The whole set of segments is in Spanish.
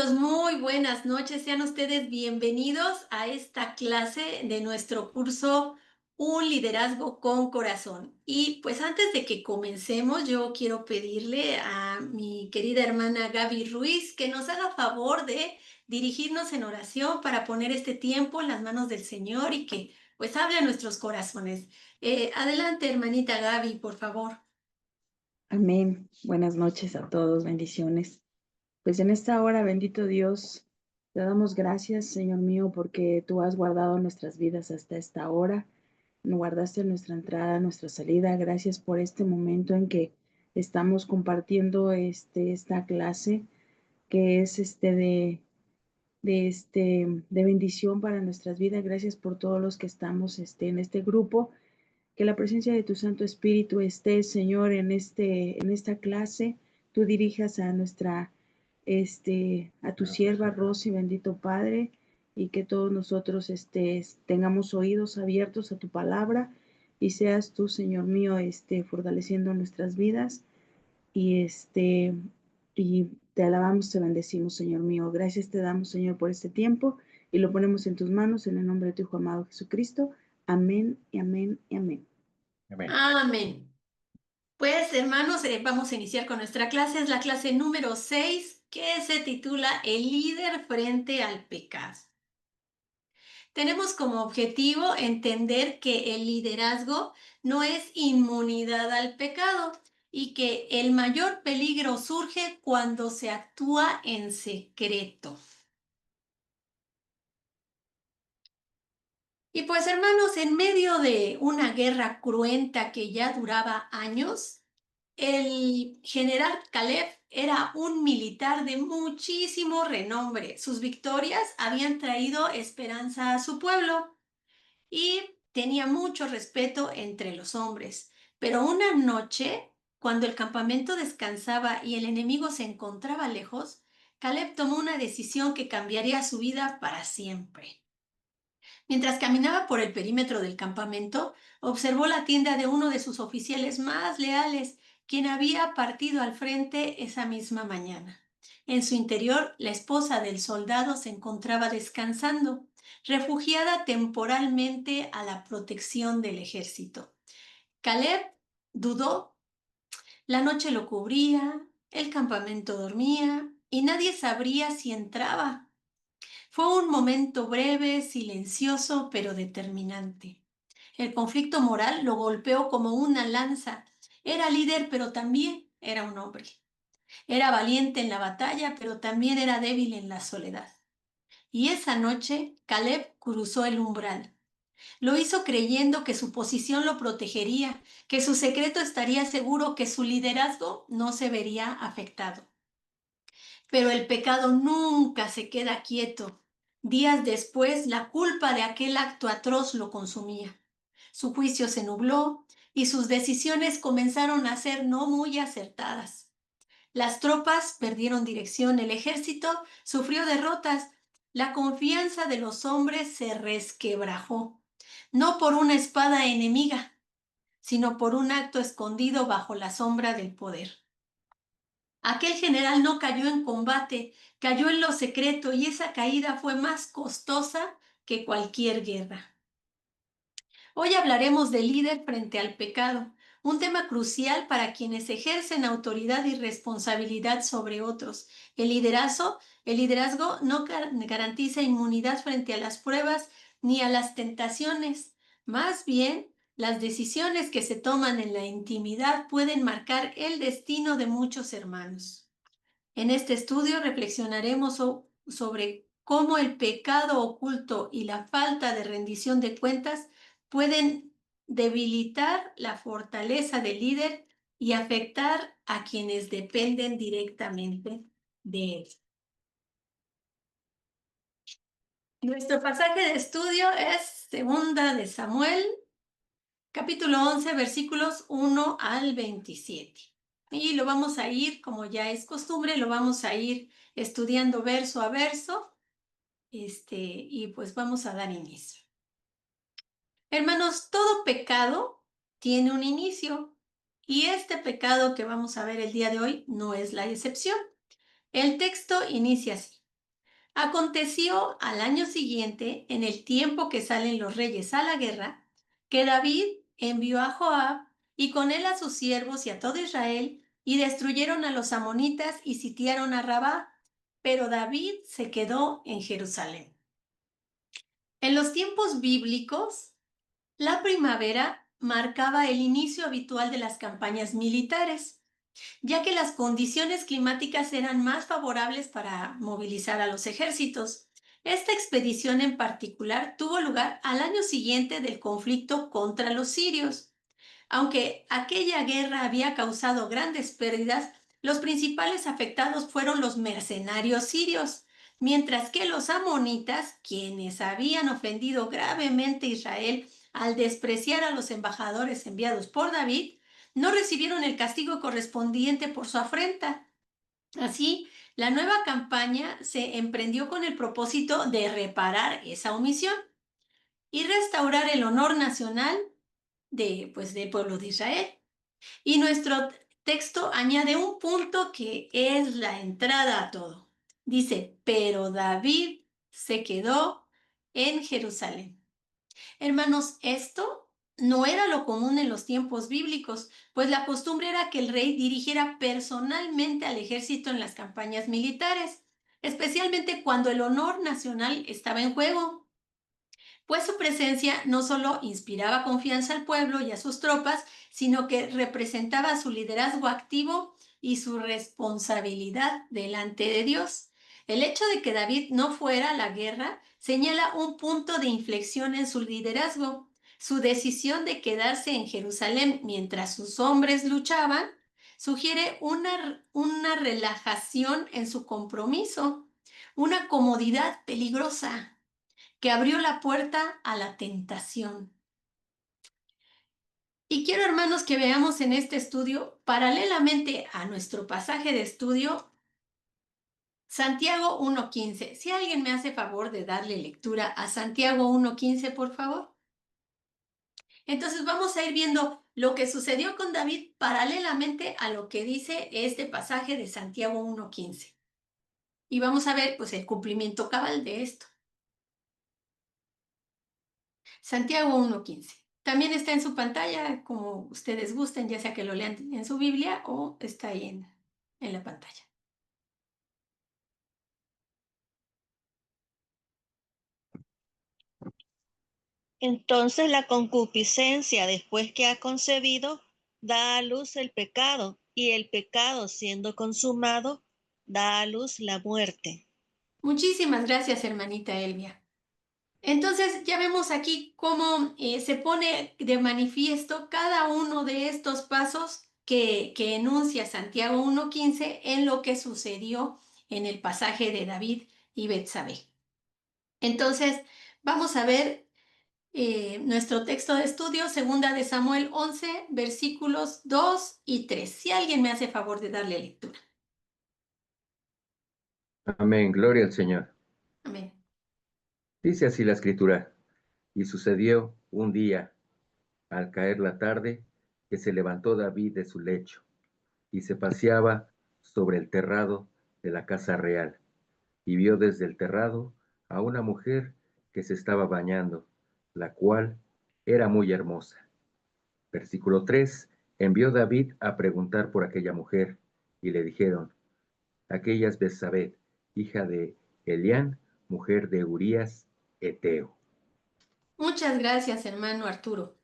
Hermanos, muy buenas noches. Sean ustedes bienvenidos a esta clase de nuestro curso Un liderazgo con corazón. Y pues antes de que comencemos, yo quiero pedirle a mi querida hermana Gaby Ruiz que nos haga favor de dirigirnos en oración para poner este tiempo en las manos del Señor y que pues hable a nuestros corazones. Adelante, hermanita Gaby, por favor. Amén. Buenas noches a todos, bendiciones. Pues en esta hora, bendito Dios, te damos gracias, Señor mío, porque tú has guardado nuestras vidas hasta esta hora. Guardaste nuestra entrada, nuestra salida. Gracias por este momento en que estamos compartiendo esta clase que es de bendición para nuestras vidas. Gracias por todos los que estamos en este grupo. Que la presencia de tu Santo Espíritu esté, Señor, en esta clase. Tú dirijas a a tu sierva Rosy, bendito Padre, y que todos nosotros tengamos oídos abiertos a tu palabra y seas tú, Señor mío, fortaleciendo nuestras vidas y te alabamos, te bendecimos, Señor mío. Gracias te damos, Señor, por este tiempo y lo ponemos en tus manos en el nombre de tu Hijo amado Jesucristo. Amén y amén y amén. Amén. Amén. Pues hermanos, vamos a iniciar con nuestra clase. Es la clase número 6 que se titula El líder frente al pecado. Tenemos como objetivo entender que el liderazgo no es inmunidad al pecado y que el mayor peligro surge cuando se actúa en secreto. Y pues hermanos, en medio de una guerra cruenta que ya duraba años, el general Caleb era un militar de muchísimo renombre. Sus victorias habían traído esperanza a su pueblo y tenía mucho respeto entre los hombres. Pero una noche, cuando el campamento descansaba y el enemigo se encontraba lejos, Caleb tomó una decisión que cambiaría su vida para siempre. Mientras caminaba por el perímetro del campamento, observó la tienda de uno de sus oficiales más leales, quien había partido al frente esa misma mañana. En su interior, la esposa del soldado se encontraba descansando, refugiada temporalmente a la protección del ejército. Caleb dudó. La noche lo cubría, el campamento dormía y nadie sabría si entraba. Fue un momento breve, silencioso, pero determinante. El conflicto moral lo golpeó como una lanza. Era líder, pero también era un hombre. Era valiente en la batalla, pero también era débil en la soledad. Y esa noche, Caleb cruzó el umbral. Lo hizo creyendo que su posición lo protegería, que su secreto estaría seguro, que su liderazgo no se vería afectado. Pero el pecado nunca se queda quieto. Días después, la culpa de aquel acto atroz lo consumía. Su juicio se nubló y sus decisiones comenzaron a ser no muy acertadas. Las tropas perdieron dirección, el ejército sufrió derrotas, la confianza de los hombres se resquebrajó, no por una espada enemiga, sino por un acto escondido bajo la sombra del poder. Aquel general no cayó en combate, cayó en lo secreto y esa caída fue más costosa que cualquier guerra. Hoy hablaremos del líder frente al pecado, un tema crucial para quienes ejercen autoridad y responsabilidad sobre otros. El liderazgo no garantiza inmunidad frente a las pruebas ni a las tentaciones. Más bien, las decisiones que se toman en la intimidad pueden marcar el destino de muchos hermanos. En este estudio reflexionaremos sobre cómo el pecado oculto y la falta de rendición de cuentas pueden debilitar la fortaleza del líder y afectar a quienes dependen directamente de él. Nuestro pasaje de estudio es Segunda de Samuel, capítulo 11, versículos 1 al 27. Y lo vamos a ir, como ya es costumbre, lo vamos a ir estudiando verso a verso. Y pues vamos a dar inicio. Hermanos, todo pecado tiene un inicio y este pecado que vamos a ver el día de hoy no es la excepción. El texto inicia así. Aconteció al año siguiente, en el tiempo que salen los reyes a la guerra, que David envió a Joab y con él a sus siervos y a todo Israel, y destruyeron a los amonitas y sitiaron a Rabá, pero David se quedó en Jerusalén. En los tiempos bíblicos, la primavera marcaba el inicio habitual de las campañas militares, ya que las condiciones climáticas eran más favorables para movilizar a los ejércitos. Esta expedición en particular tuvo lugar al año siguiente del conflicto contra los sirios. Aunque aquella guerra había causado grandes pérdidas, los principales afectados fueron los mercenarios sirios, mientras que los amonitas, quienes habían ofendido gravemente a Israel al despreciar a los embajadores enviados por David, no recibieron el castigo correspondiente por su afrenta. Así, la nueva campaña se emprendió con el propósito de reparar esa omisión y restaurar el honor nacional del pueblo de Israel. Y nuestro texto añade un punto que es la entrada a todo. Dice, pero David se quedó en Jerusalén. Hermanos, esto no era lo común en los tiempos bíblicos, pues la costumbre era que el rey dirigiera personalmente al ejército en las campañas militares, especialmente cuando el honor nacional estaba en juego, pues su presencia no solo inspiraba confianza al pueblo y a sus tropas, sino que representaba su liderazgo activo y su responsabilidad delante de Dios. El hecho de que David no fuera a la guerra señala un punto de inflexión en su liderazgo. Su decisión de quedarse en Jerusalén mientras sus hombres luchaban sugiere una relajación en su compromiso, una comodidad peligrosa que abrió la puerta a la tentación. Y quiero, hermanos, que veamos en este estudio, paralelamente a nuestro pasaje de estudio, Santiago 1.15. Si alguien me hace favor de darle lectura a Santiago 1.15, por favor. Entonces vamos a ir viendo lo que sucedió con David paralelamente a lo que dice este pasaje de Santiago 1.15. Y vamos a ver, pues, el cumplimiento cabal de esto. Santiago 1.15. También está en su pantalla, como ustedes gusten, ya sea que lo lean en su Biblia o está ahí en la pantalla. Entonces la concupiscencia, después que ha concebido, da a luz el pecado, y el pecado, siendo consumado, da a luz la muerte. Muchísimas gracias, hermanita Elvia. Entonces ya vemos aquí cómo se pone de manifiesto cada uno de estos pasos que enuncia Santiago 1.15 en lo que sucedió en el pasaje de David y Betsabé. Entonces, vamos a ver nuestro texto de estudio, segunda de Samuel 11, versículos 2 y 3. Si alguien me hace favor de darle lectura. Amén, gloria al Señor. Amén. Dice así la escritura, y sucedió un día, al caer la tarde, que se levantó David de su lecho, y se paseaba sobre el terrado de la casa real, y vio desde el terrado a una mujer que se estaba bañando, la cual era muy hermosa. Versículo 3, envió David a preguntar por aquella mujer, y le dijeron, aquella es Betsabé, hija de Elián, mujer de Urías, Eteo. Muchas gracias, hermano Arturo.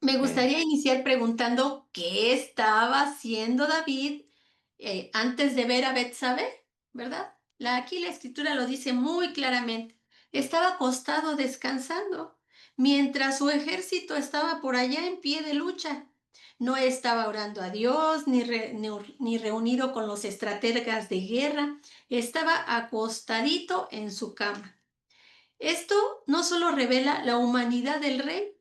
Me Amén. gustaría iniciar preguntando qué estaba haciendo David antes de ver a Betsabé, ¿verdad? Aquí la escritura lo dice muy claramente. Estaba acostado descansando, mientras su ejército estaba por allá en pie de lucha. No estaba orando a Dios ni reunido con los estrategas de guerra. Estaba acostadito en su cama. Esto no solo revela la humanidad del rey,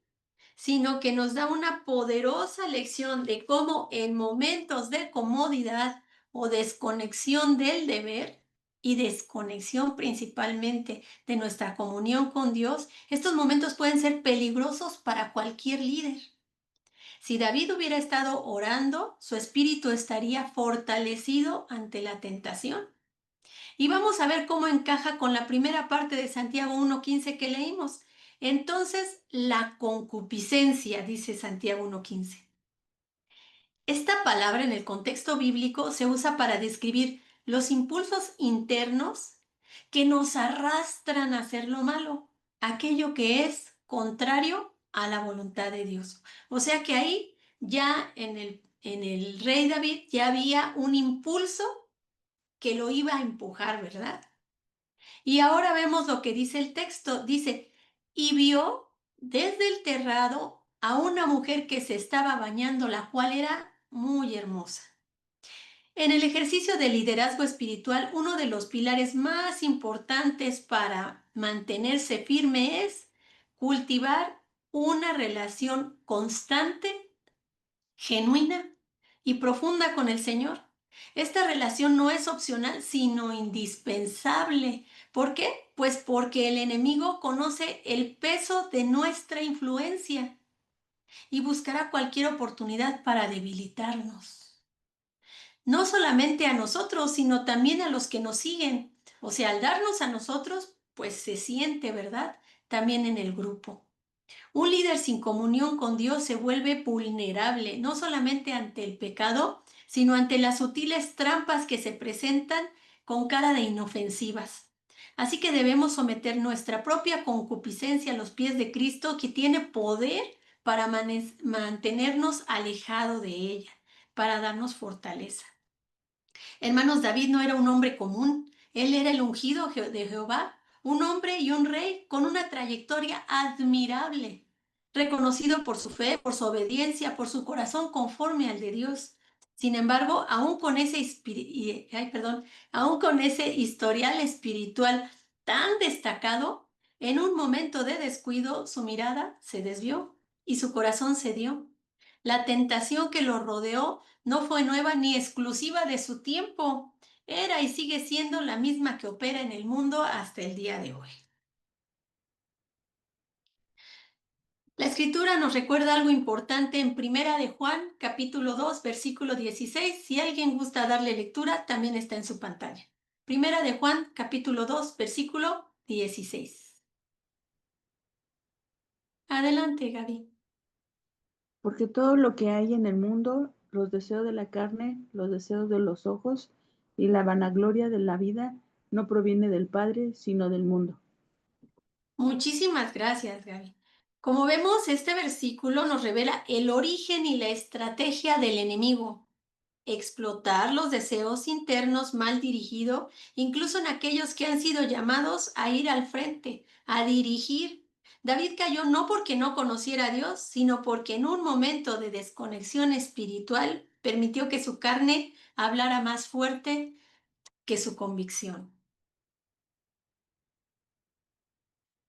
sino que nos da una poderosa lección de cómo en momentos de comodidad o desconexión del deber y desconexión principalmente de nuestra comunión con Dios, estos momentos pueden ser peligrosos para cualquier líder. Si David hubiera estado orando, su espíritu estaría fortalecido ante la tentación. Y vamos a ver cómo encaja con la primera parte de Santiago 1:15 que leímos. Entonces, la concupiscencia, dice Santiago 1:15. Esta palabra en el contexto bíblico se usa para describir los impulsos internos que nos arrastran a hacer lo malo, aquello que es contrario a la voluntad de Dios. O sea que ahí ya en el rey David ya había un impulso que lo iba a empujar, ¿verdad? Y ahora vemos lo que dice el texto. Dice, y vio desde el terrado a una mujer que se estaba bañando, la cual era muy hermosa. En el ejercicio de liderazgo espiritual, uno de los pilares más importantes para mantenerse firme es cultivar una relación constante, genuina y profunda con el Señor. Esta relación no es opcional, sino indispensable. ¿Por qué? Pues porque el enemigo conoce el peso de nuestra influencia y buscará cualquier oportunidad para debilitarnos. No solamente a nosotros, sino también a los que nos siguen. O sea, al darnos a nosotros, pues se siente, ¿verdad? También en el grupo. Un líder sin comunión con Dios se vuelve vulnerable, no solamente ante el pecado, sino ante las sutiles trampas que se presentan con cara de inofensivas. Así que debemos someter nuestra propia concupiscencia a los pies de Cristo, que tiene poder para mantenernos alejados de ella, para darnos fortaleza. Hermanos, David no era un hombre común, él era el ungido de Jehová, un hombre y un rey con una trayectoria admirable, reconocido por su fe, por su obediencia, por su corazón conforme al de Dios. Sin embargo, aún con ese historial espiritual tan destacado, en un momento de descuido su mirada se desvió y su corazón cedió. La tentación que lo rodeó no fue nueva ni exclusiva de su tiempo. Era y sigue siendo la misma que opera en el mundo hasta el día de hoy. La escritura nos recuerda algo importante en Primera de Juan, capítulo 2, versículo 16. Si alguien gusta darle lectura, también está en su pantalla. Primera de Juan, capítulo 2, versículo 16. Adelante, Gaby. Porque todo lo que hay en el mundo, los deseos de la carne, los deseos de los ojos y la vanagloria de la vida, no proviene del Padre, sino del mundo. Muchísimas gracias, Gaby. Como vemos, este versículo nos revela el origen y la estrategia del enemigo. Explotar los deseos internos mal dirigidos, incluso en aquellos que han sido llamados a ir al frente, a dirigir. David cayó no porque no conociera a Dios, sino porque en un momento de desconexión espiritual permitió que su carne hablara más fuerte que su convicción.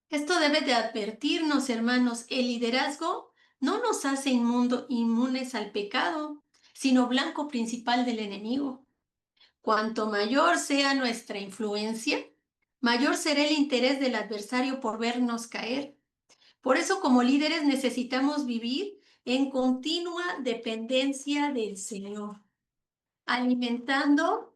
Esto debe de advertirnos, hermanos, el liderazgo no nos hace inmunes al pecado, sino blanco principal del enemigo. Cuanto mayor sea nuestra influencia, mayor será el interés del adversario por vernos caer. Por eso, como líderes, necesitamos vivir en continua dependencia del Señor, alimentando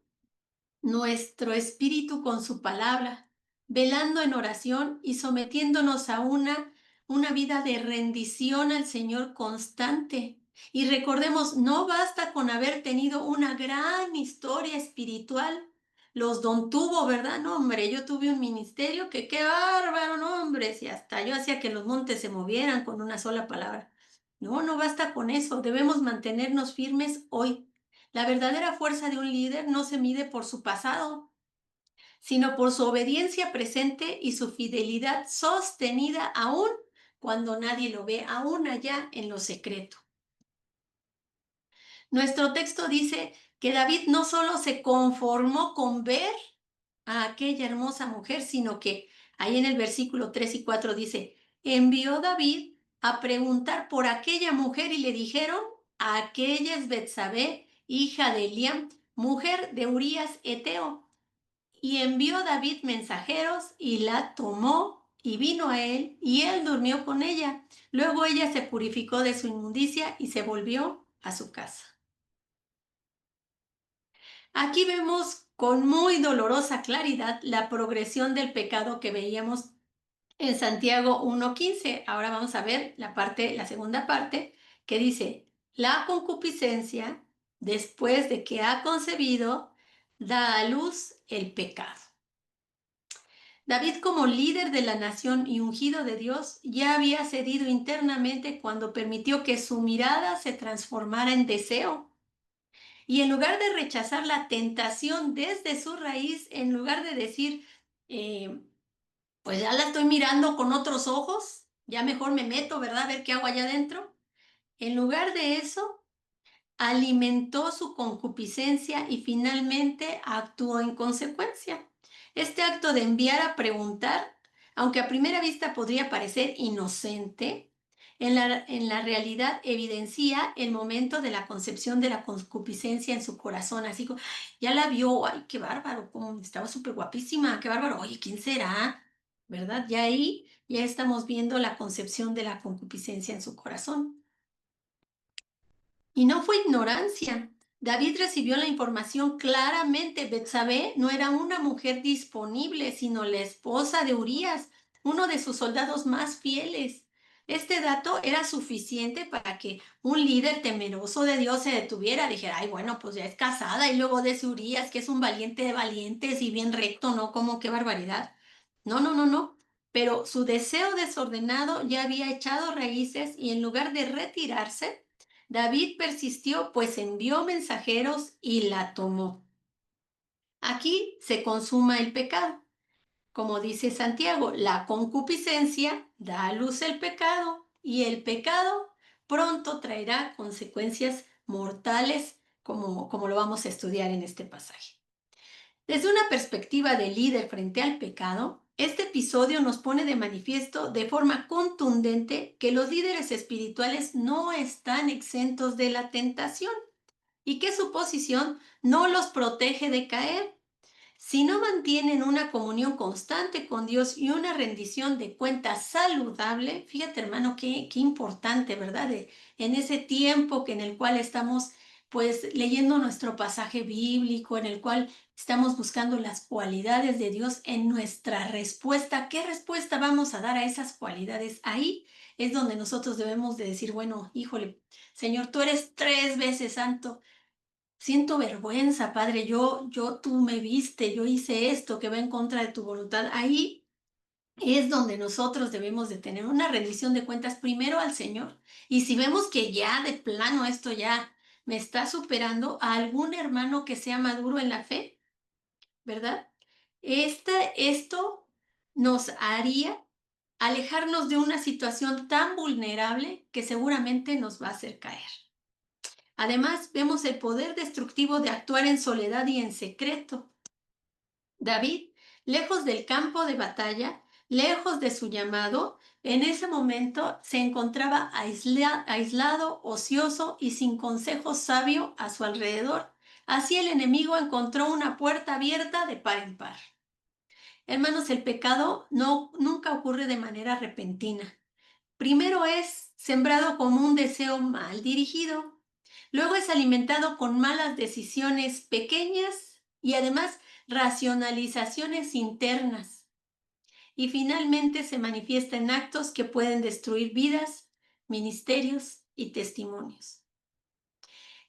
nuestro espíritu con su palabra, velando en oración y sometiéndonos a una vida de rendición al Señor constante. Y recordemos, no basta con haber tenido una gran historia espiritual. Los don tuvo, ¿verdad? No, hombre, yo tuve un ministerio que qué bárbaro, no, hombre, si hasta yo hacía que los montes se movieran con una sola palabra. No, no basta con eso, debemos mantenernos firmes hoy. La verdadera fuerza de un líder no se mide por su pasado, sino por su obediencia presente y su fidelidad sostenida aún cuando nadie lo ve, aún allá en lo secreto. Nuestro texto dice que David no solo se conformó con ver a aquella hermosa mujer, sino que ahí en el versículo 3 y 4 dice, envió David a preguntar por aquella mujer y le dijeron, aquella es Betsabé, hija de Eliam, mujer de Urías Eteo. Y envió David mensajeros y la tomó y vino a él y él durmió con ella. Luego ella se purificó de su inmundicia y se volvió a su casa. Aquí vemos con muy dolorosa claridad la progresión del pecado que veíamos en Santiago 1:15. Ahora vamos a ver la segunda parte, que dice, la concupiscencia, después de que ha concebido, da a luz el pecado. David, como líder de la nación y ungido de Dios, ya había cedido internamente cuando permitió que su mirada se transformara en deseo. Y en lugar de rechazar la tentación desde su raíz, en lugar de decir, pues ya la estoy mirando con otros ojos, ya mejor me meto, ¿verdad? A ver qué hago allá adentro. En lugar de eso, alimentó su concupiscencia y finalmente actuó en consecuencia. Este acto de enviar a preguntar, aunque a primera vista podría parecer inocente, en la realidad evidencia el momento de la concepción de la concupiscencia en su corazón, así como, ya la vio, ay, qué bárbaro, como estaba súper guapísima, qué bárbaro, oye, ¿quién será? ¿Verdad? Ya ahí ya estamos viendo la concepción de la concupiscencia en su corazón. Y no fue ignorancia. David recibió la información claramente. Betsabé no era una mujer disponible, sino la esposa de Urías, uno de sus soldados más fieles. Este dato era suficiente para que un líder temeroso de Dios se detuviera, dijera, ay, bueno, pues ya es casada, y luego de ese Urías, que es un valiente de valientes y bien recto, ¿no? Como qué barbaridad. No, no, no, no. Pero su deseo desordenado ya había echado raíces y en lugar de retirarse, David persistió, pues envió mensajeros y la tomó. Aquí se consuma el pecado. Como dice Santiago, la concupiscencia da a luz el pecado y el pecado pronto traerá consecuencias mortales, como lo vamos a estudiar en este pasaje. Desde una perspectiva de líder frente al pecado, este episodio nos pone de manifiesto de forma contundente que los líderes espirituales no están exentos de la tentación y que su posición no los protege de caer. Si no mantienen una comunión constante con Dios y una rendición de cuentas saludable, fíjate hermano, qué importante, ¿verdad? En ese tiempo en el cual estamos pues leyendo nuestro pasaje bíblico, en el cual estamos buscando las cualidades de Dios en nuestra respuesta. ¿Qué respuesta vamos a dar a esas cualidades? Ahí es donde nosotros debemos de decir, bueno, híjole, Señor, tú eres 3 veces santo. Siento vergüenza, Padre, tú me viste, yo hice esto que va en contra de tu voluntad. Ahí es donde nosotros debemos de tener una rendición de cuentas primero al Señor. Y si vemos que ya de plano esto ya me está superando a algún hermano que sea maduro en la fe, ¿verdad? Esto nos haría alejarnos de una situación tan vulnerable que seguramente nos va a hacer caer. Además, vemos el poder destructivo de actuar en soledad y en secreto. David, lejos del campo de batalla, lejos de su llamado, en ese momento se encontraba aislado, ocioso y sin consejo sabio a su alrededor. Así el enemigo encontró una puerta abierta de par en par. Hermanos, el pecado nunca ocurre de manera repentina. Primero es sembrado como un deseo mal dirigido. Luego es alimentado con malas decisiones pequeñas y además racionalizaciones internas. Y finalmente se manifiesta en actos que pueden destruir vidas, ministerios y testimonios.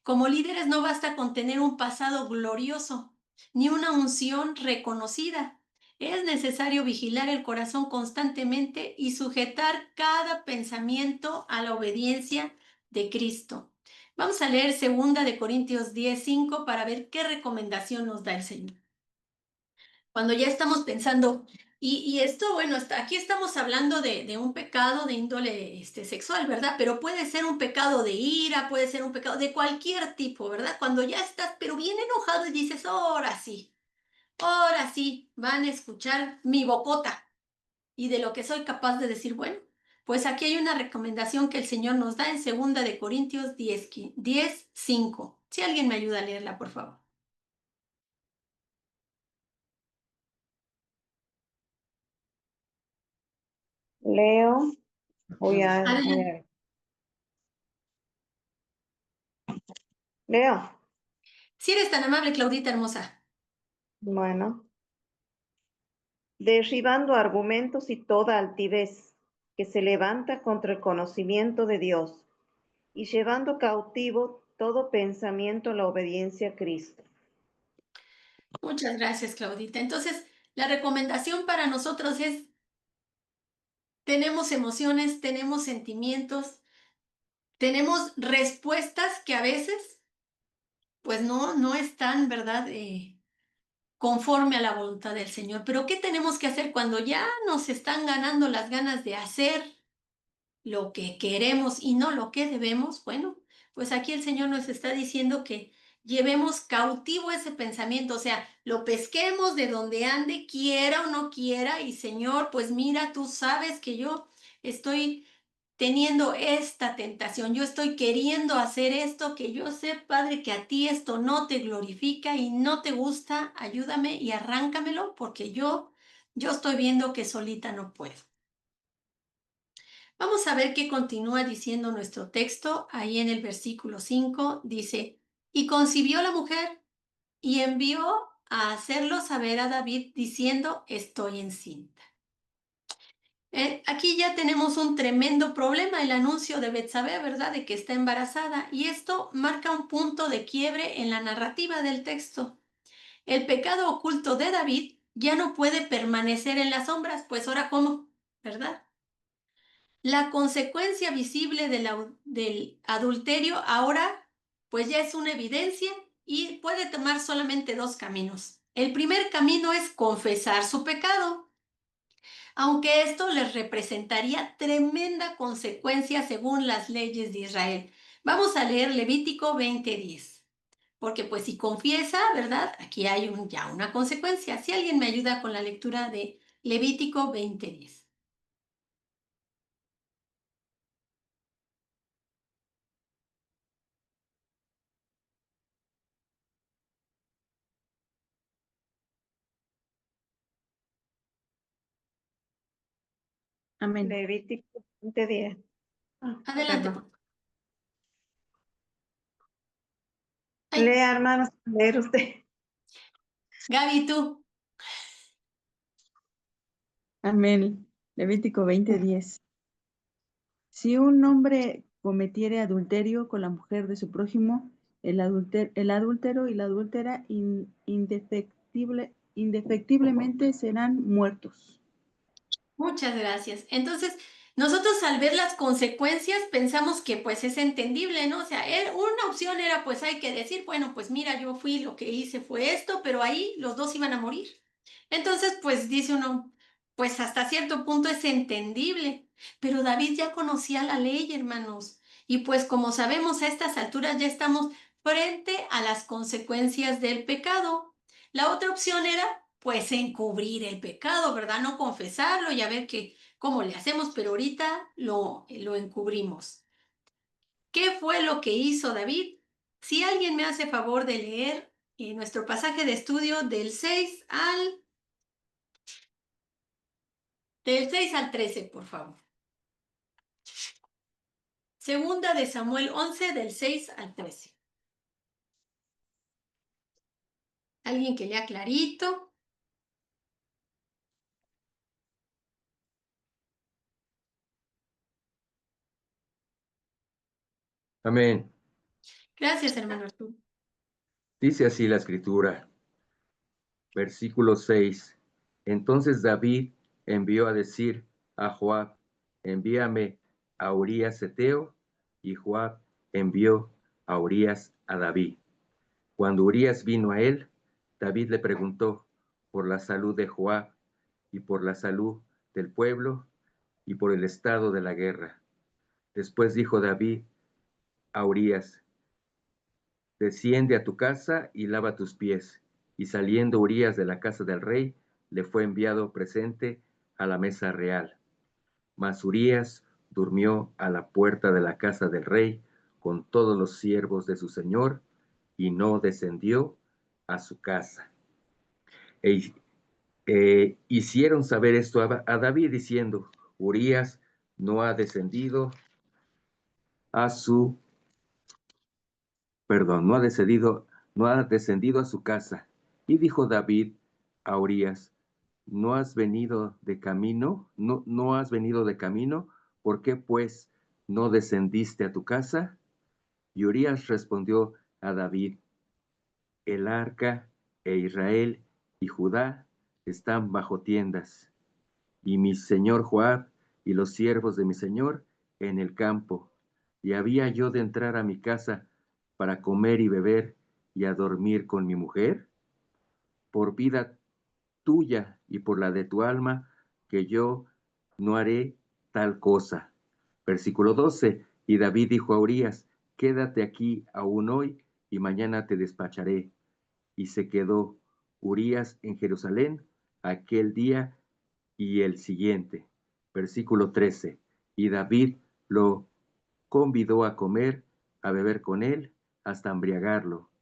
Como líderes no basta con tener un pasado glorioso, ni una unción reconocida. Es necesario vigilar el corazón constantemente y sujetar cada pensamiento a la obediencia de Cristo. Vamos a leer 2 Corintios 10:5 para ver qué recomendación nos da el Señor. Cuando ya estamos pensando, y esto, bueno, aquí estamos hablando de un pecado de índole sexual, ¿verdad? Pero puede ser un pecado de ira, puede ser un pecado de cualquier tipo, ¿verdad? Cuando ya estás, pero bien enojado y dices, ahora sí, van a escuchar mi bocota y de lo que soy capaz de decir, bueno, pues aquí hay una recomendación que el Señor nos da en 2 Corintios 10:5. Si alguien me ayuda a leerla, por favor. Leo, voy a Adelante. Leo, Si eres tan amable, Claudita hermosa. Bueno, derribando argumentos y toda altivez que se levanta contra el conocimiento de Dios y llevando cautivo todo pensamiento a la obediencia a Cristo. Muchas gracias, Claudita. Entonces, la recomendación para nosotros es, tenemos emociones, tenemos sentimientos, tenemos respuestas que a veces, pues no están, ¿verdad? Conforme a la voluntad del Señor. Pero ¿qué tenemos que hacer cuando ya nos están ganando las ganas de hacer lo que queremos y no lo que debemos? Bueno, pues aquí el Señor nos está diciendo que llevemos cautivo ese pensamiento, o sea, lo pesquemos de donde ande, quiera o no quiera, y Señor, pues mira, tú sabes que yo estoy teniendo esta tentación, yo estoy queriendo hacer esto, que yo sé, Padre, que a ti esto no te glorifica y no te gusta, ayúdame y arráncamelo, porque yo estoy viendo que solita no puedo. Vamos a ver qué continúa diciendo nuestro texto. Ahí en el versículo 5 dice, y concibió la mujer y envió a hacerlo saber a David diciendo, estoy encinta. Aquí ya tenemos un tremendo problema, el anuncio de Betsabé, ¿verdad? De que está embarazada. Y esto marca un punto de quiebre en la narrativa del texto. El pecado oculto de David ya no puede permanecer en las sombras, pues ahora cómo, ¿verdad? La consecuencia visible del adulterio ahora pues ya es una evidencia y puede tomar solamente dos caminos. El primer camino es confesar su pecado, aunque esto les representaría tremenda consecuencia según las leyes de Israel. Vamos a leer Levítico 20:10, porque pues si confiesa, ¿verdad? Aquí hay ya una consecuencia. Si alguien me ayuda con la lectura de Levítico 20:10. Amén. Levítico 20:10. Adelante, Perdón. por favor. Ay, Lea, hermanos, leer usted. Gaby, tú. Amén. Levítico 20:10. Si un hombre cometiere adulterio con la mujer de su prójimo, el adúltero y la adúltera indefectiblemente serán muertos. Muchas gracias. Entonces, nosotros al ver las consecuencias pensamos que pues es entendible, ¿no? O sea, una opción era pues hay que decir, bueno, pues mira, yo fui, lo que hice fue esto, pero ahí los dos iban a morir. Entonces, pues dice uno, pues hasta cierto punto es entendible, pero David ya conocía la ley, hermanos, y pues como sabemos a estas alturas ya estamos frente a las consecuencias del pecado. La otra opción era pues encubrir el pecado, ¿verdad? No confesarlo y a ver cómo le hacemos, pero ahorita lo encubrimos. ¿Qué fue lo que hizo David? Si alguien me hace favor de leer nuestro pasaje de estudio del 6 al 13, por favor. Segunda de Samuel 11, del 6 al 13. Alguien que lea clarito. Amén. Gracias, hermano Arturo. Dice así la escritura, versículo 6. Entonces David envió a decir a Joab, envíame a Urías Heteo, y Joab envió a Urías a David. Cuando Urías vino a él, David le preguntó por la salud de Joab y por la salud del pueblo y por el estado de la guerra. Después dijo David a Urías, desciende a tu casa y lava tus pies. Y saliendo Urías de la casa del rey, le fue enviado presente a la mesa real. Mas Urías durmió a la puerta de la casa del rey con todos los siervos de su señor y no descendió a su casa. Hicieron saber esto a David diciendo, Urías no ha descendido a su, no ha descendido a su casa. Y dijo David a Urías, ¿no has venido de camino? ¿No has venido de camino? ¿Por qué, pues, no descendiste a tu casa? Y Urías respondió a David, el arca e Israel y Judá están bajo tiendas, y mi señor Joab y los siervos de mi señor en el campo. Y había yo de entrar a mi casa para comer y beber y a dormir con mi mujer. Por vida tuya y por la de tu alma, que yo no haré tal cosa. Versículo 12. Y David dijo a Urías, quédate aquí aún hoy y mañana te despacharé. Y se quedó Urías en Jerusalén aquel día y el siguiente. Versículo 13. Y David lo convidó a comer, a beber con él, hasta embriagarlo.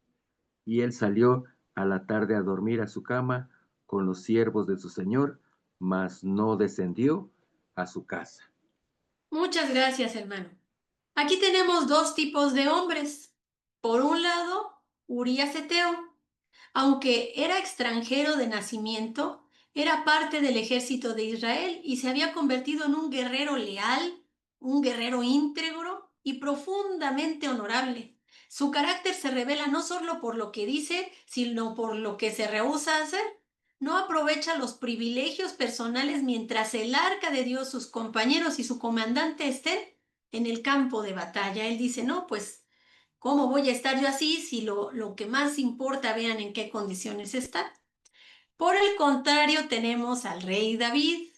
Y él salió a la tarde a dormir a su cama con los siervos de su señor, mas no descendió a su casa. Muchas gracias, hermano. Aquí tenemos dos tipos de hombres. Por un lado, Urías Eteo. Aunque era extranjero de nacimiento, era parte del ejército de Israel y se había convertido en un guerrero leal, un guerrero íntegro y profundamente honorable. Su carácter se revela no solo por lo que dice, sino por lo que se rehúsa a hacer. No aprovecha los privilegios personales mientras el arca de Dios, sus compañeros y su comandante estén en el campo de batalla. Él dice, no, pues ¿cómo voy a estar yo así si lo que más importa, vean en qué condiciones está? Por el contrario, tenemos al rey David,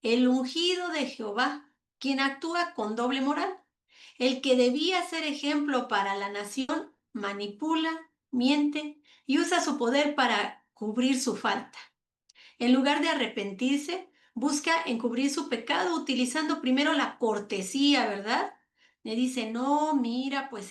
el ungido de Jehová, quien actúa con doble moral. El que debía ser ejemplo para la nación, manipula, miente y usa su poder para cubrir su falta. En lugar de arrepentirse, busca encubrir su pecado utilizando primero la cortesía, ¿verdad? Le dice, no, mira, pues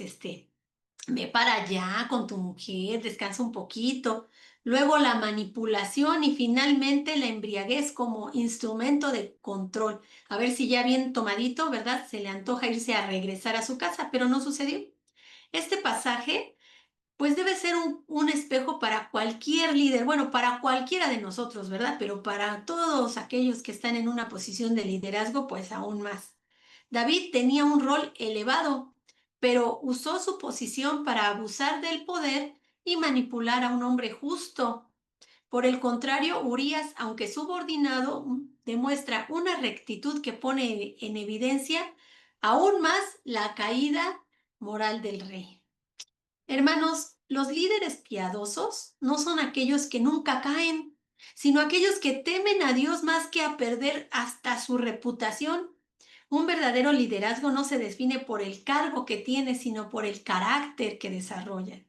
ve para allá con tu mujer, descansa un poquito. Luego la manipulación y finalmente la embriaguez como instrumento de control. A ver si ya bien tomadito, ¿verdad? Se le antoja irse a regresar a su casa, pero no sucedió. Este pasaje, pues debe ser un espejo para cualquier líder, bueno, para cualquiera de nosotros, ¿verdad? Pero para todos aquellos que están en una posición de liderazgo, pues aún más. David tenía un rol elevado, pero usó su posición para abusar del poder y manipular a un hombre justo. Por el contrario, Urías, aunque subordinado, demuestra una rectitud que pone en evidencia aún más la caída moral del rey. Hermanos, los líderes piadosos no son aquellos que nunca caen, sino aquellos que temen a Dios más que a perder hasta su reputación. Un verdadero liderazgo no se define por el cargo que tiene, sino por el carácter que desarrolla.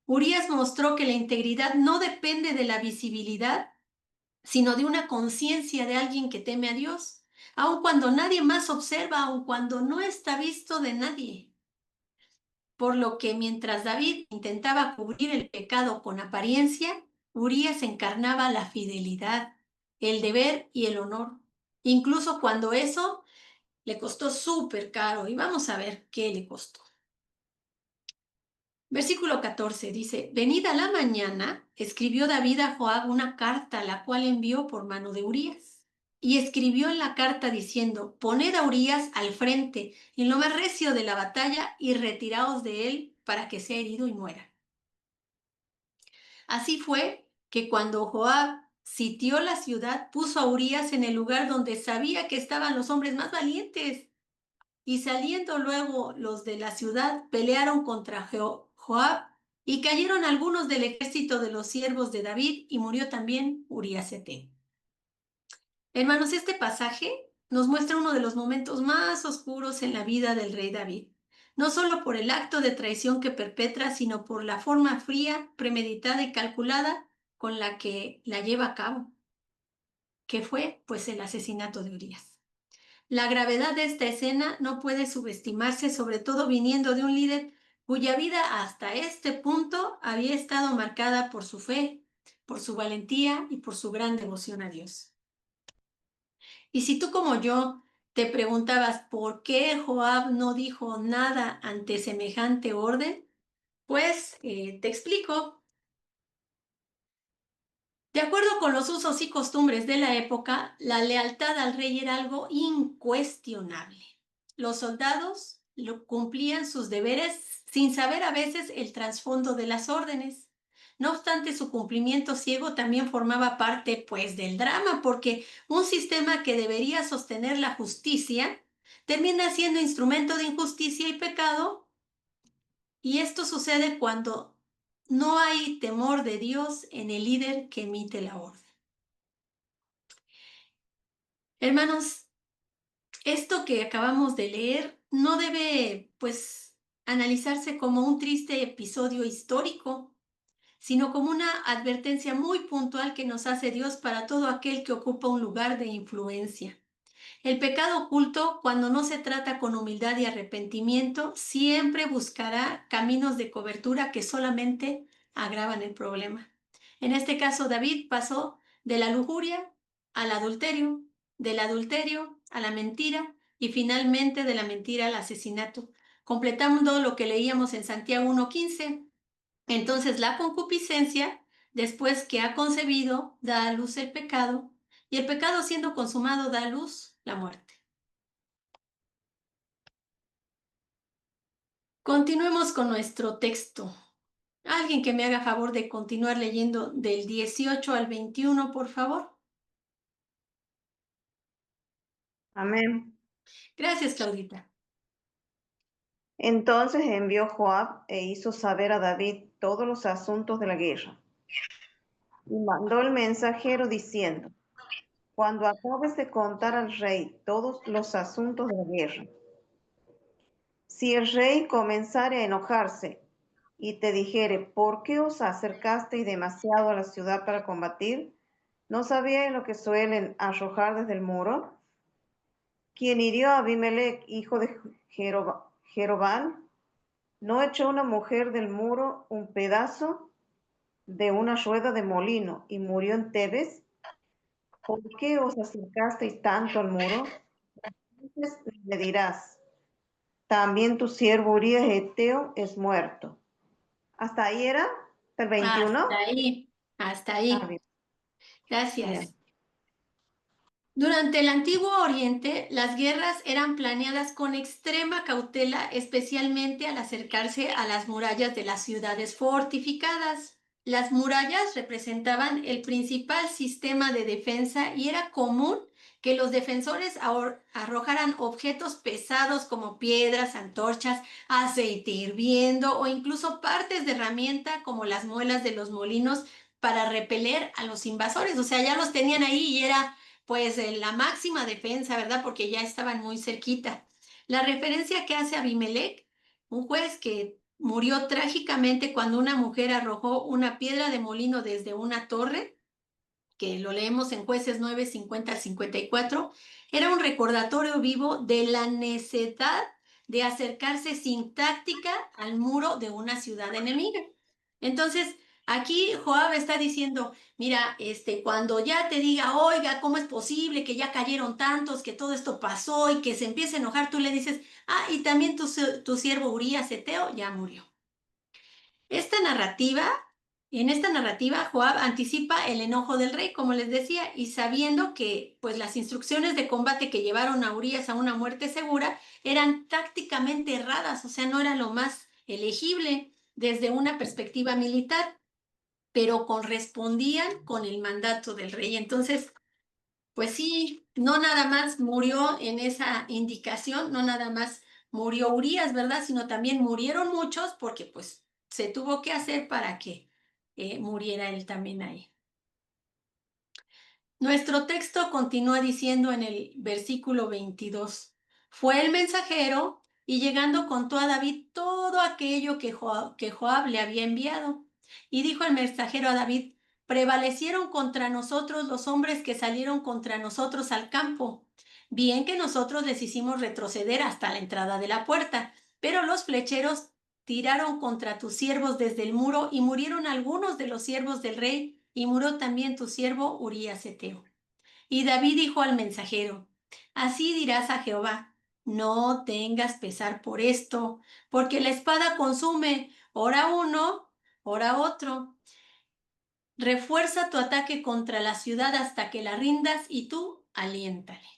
Urías mostró que la integridad no depende de la visibilidad, sino de una conciencia de alguien que teme a Dios, aun cuando nadie más observa, aun cuando no está visto de nadie. Por lo que mientras David intentaba cubrir el pecado con apariencia, Urías encarnaba la fidelidad, el deber y el honor, incluso cuando eso le costó súper caro. Y vamos a ver qué le costó. Versículo 14 dice, venida la mañana, escribió David a Joab una carta, la cual envió por mano de Urías. Y escribió en la carta diciendo, poned a Urías al frente, en lo más recio de la batalla, y retiraos de él para que sea herido y muera. Así fue que cuando Joab sitió la ciudad, puso a Urías en el lugar donde sabía que estaban los hombres más valientes. Y saliendo luego los de la ciudad, pelearon contra Joab, y cayeron algunos del ejército de los siervos de David, y murió también Urías Eteo. Hermanos, este pasaje nos muestra uno de los momentos más oscuros en la vida del rey David, no solo por el acto de traición que perpetra, sino por la forma fría, premeditada y calculada con la que la lleva a cabo, que fue pues el asesinato de Urías. La gravedad de esta escena no puede subestimarse, sobre todo viniendo de un líder cuya vida hasta este punto había estado marcada por su fe, por su valentía y por su gran devoción a Dios. Y si tú como yo te preguntabas por qué Joab no dijo nada ante semejante orden, pues te explico. De acuerdo con los usos y costumbres de la época, la lealtad al rey era algo incuestionable. Los soldados cumplían sus deberes sin saber a veces el trasfondo de las órdenes. No obstante, su cumplimiento ciego también formaba parte, pues, del drama, porque un sistema que debería sostener la justicia termina siendo instrumento de injusticia y pecado, y esto sucede cuando no hay temor de Dios en el líder que emite la orden. Hermanos, esto que acabamos de leer no debe, pues, analizarse como un triste episodio histórico, sino como una advertencia muy puntual que nos hace Dios para todo aquel que ocupa un lugar de influencia. El pecado oculto, cuando no se trata con humildad y arrepentimiento, siempre buscará caminos de cobertura que solamente agravan el problema. En este caso, David pasó de la lujuria al adulterio, del adulterio a la mentira y finalmente de la mentira al asesinato, completando lo que leíamos en Santiago 1:15. Entonces la concupiscencia, después que ha concebido, da a luz el pecado, y el pecado siendo consumado da a luz la muerte. Continuemos con nuestro texto. Alguien que me haga favor de continuar leyendo del 18 al 21, por favor. Amén. Gracias, Claudita. Entonces envió Joab e hizo saber a David todos los asuntos de la guerra. Y mandó el mensajero diciendo, cuando acabes de contar al rey todos los asuntos de la guerra, si el rey comenzare a enojarse y te dijere, ¿por qué os acercasteis demasiado a la ciudad para combatir? ¿No sabíais lo que suelen arrojar desde el muro? Quien hirió a Abimelech, hijo de Jerobán, ¿no echó una mujer del muro un pedazo de una rueda de molino y murió en Tebes? ¿Por qué os acercasteis tanto al muro? Entonces me dirás, también tu siervo Urías Eteo es muerto. ¿Hasta ahí era? ¿Hasta el 21? Hasta ahí, hasta Ah, ahí. bien, Gracias. bien. Durante el Antiguo Oriente, las guerras eran planeadas con extrema cautela, especialmente al acercarse a las murallas de las ciudades fortificadas. Las murallas representaban el principal sistema de defensa y era común que los defensores arrojaran objetos pesados como piedras, antorchas, aceite hirviendo o incluso partes de herramienta como las muelas de los molinos para repeler a los invasores. O sea, ya los tenían ahí y era pues la máxima defensa, ¿verdad? Porque ya estaban muy cerquita. La referencia que hace Abimelech, un juez que murió trágicamente cuando una mujer arrojó una piedra de molino desde una torre, que lo leemos en Jueces 9, 50 al 54, era un recordatorio vivo de la necedad de acercarse sin táctica al muro de una ciudad enemiga. Entonces, aquí Joab está diciendo, mira, cuando ya te diga, oiga, ¿cómo es posible que ya cayeron tantos, que todo esto pasó y que se empiece a enojar? Tú le dices, ah, y también tu siervo Urías Eteo ya murió. En esta narrativa, Joab anticipa el enojo del rey, como les decía, y sabiendo que pues, las instrucciones de combate que llevaron a Urías a una muerte segura eran tácticamente erradas, o sea, no era lo más elegible desde una perspectiva militar, pero correspondían con el mandato del rey. Entonces, pues sí, no nada más murió en esa indicación, no nada más murió Urías, ¿verdad? Sino también murieron muchos porque pues se tuvo que hacer para que muriera él también ahí. Nuestro texto continúa diciendo en el versículo 22, fue el mensajero y llegando contó a David todo aquello que Joab le había enviado. Y dijo el mensajero a David, prevalecieron contra nosotros los hombres que salieron contra nosotros al campo. Bien que nosotros les hicimos retroceder hasta la entrada de la puerta, pero los flecheros tiraron contra tus siervos desde el muro y murieron algunos de los siervos del rey y murió también tu siervo Urías Eteo. Y David dijo al mensajero, así dirás a Jehová, no tengas pesar por esto, porque la espada consume, ora uno, ora otro. refuerza tu ataque contra la ciudad hasta que la rindas y tú aliéntale.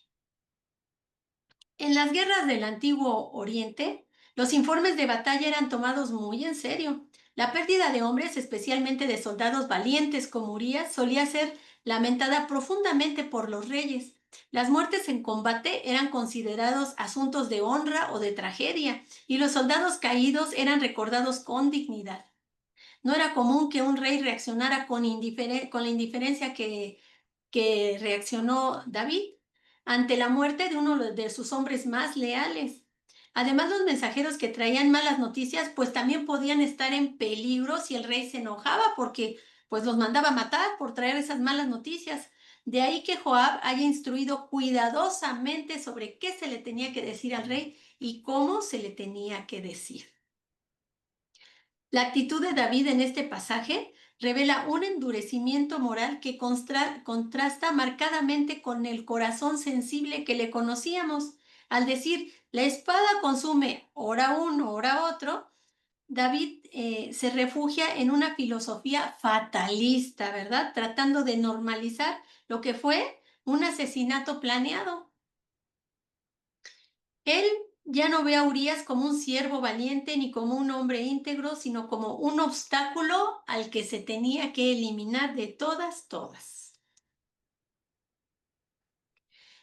En las guerras del Antiguo Oriente, los informes de batalla eran tomados muy en serio. La pérdida de hombres, especialmente de soldados valientes como Urías, solía ser lamentada profundamente por los reyes. Las muertes en combate eran considerados asuntos de honra o de tragedia, y los soldados caídos eran recordados con dignidad. No era común que un rey reaccionara con la indiferencia que reaccionó David ante la muerte de uno de sus hombres más leales. Además, los mensajeros que traían malas noticias, pues también podían estar en peligro si el rey se enojaba, porque pues los mandaba a matar por traer esas malas noticias. De ahí que Joab haya instruido cuidadosamente sobre qué se le tenía que decir al rey y cómo se le tenía que decir. La actitud de David en este pasaje revela un endurecimiento moral que contrasta marcadamente con el corazón sensible que le conocíamos. Al decir, la espada consume ora uno, ora otro, David se refugia en una filosofía fatalista, ¿verdad? Tratando de normalizar lo que fue un asesinato planeado. Él ya no ve a Urías como un siervo valiente ni como un hombre íntegro, sino como un obstáculo al que se tenía que eliminar de todas.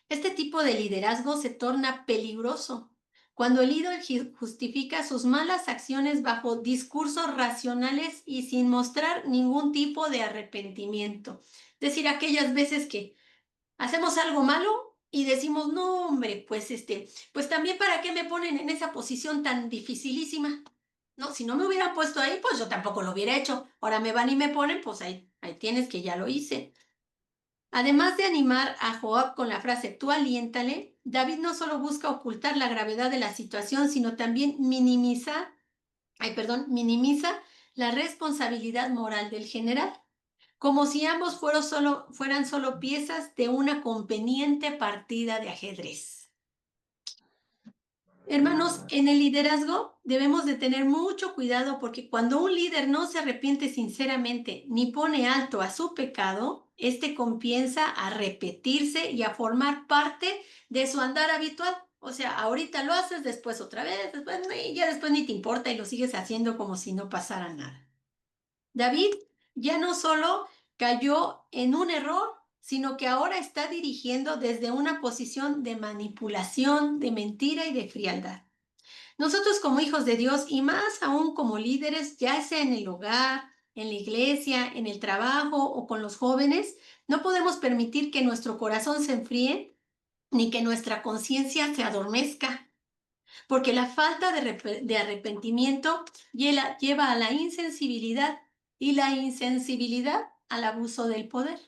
Este tipo de liderazgo se torna peligroso cuando el líder justifica sus malas acciones bajo discursos racionales y sin mostrar ningún tipo de arrepentimiento. Es decir, aquellas veces que hacemos algo malo y decimos, no, hombre, pues también para qué me ponen en esa posición tan dificilísima. No, si no me hubieran puesto ahí, pues yo tampoco lo hubiera hecho. Ahora me van y me ponen, pues ahí tienes que ya lo hice. Además de animar a Joab con la frase tú aliéntale, David no solo busca ocultar la gravedad de la situación, sino también minimiza la responsabilidad moral del general, como si ambos fueran solo piezas de una conveniente partida de ajedrez. Hermanos, en el liderazgo debemos de tener mucho cuidado porque cuando un líder no se arrepiente sinceramente ni pone alto a su pecado, este comienza a repetirse y a formar parte de su andar habitual. O sea, ahorita lo haces, después otra vez, ya después ni te importa y lo sigues haciendo como si no pasara nada. David ya no solo cayó en un error, sino que ahora está dirigiendo desde una posición de manipulación, de mentira y de frialdad. Nosotros como hijos de Dios y más aún como líderes, ya sea en el hogar, en la iglesia, en el trabajo o con los jóvenes, no podemos permitir que nuestro corazón se enfríe ni que nuestra conciencia se adormezca, porque la falta de arrepentimiento lleva a la insensibilidad y la insensibilidad al abuso del poder.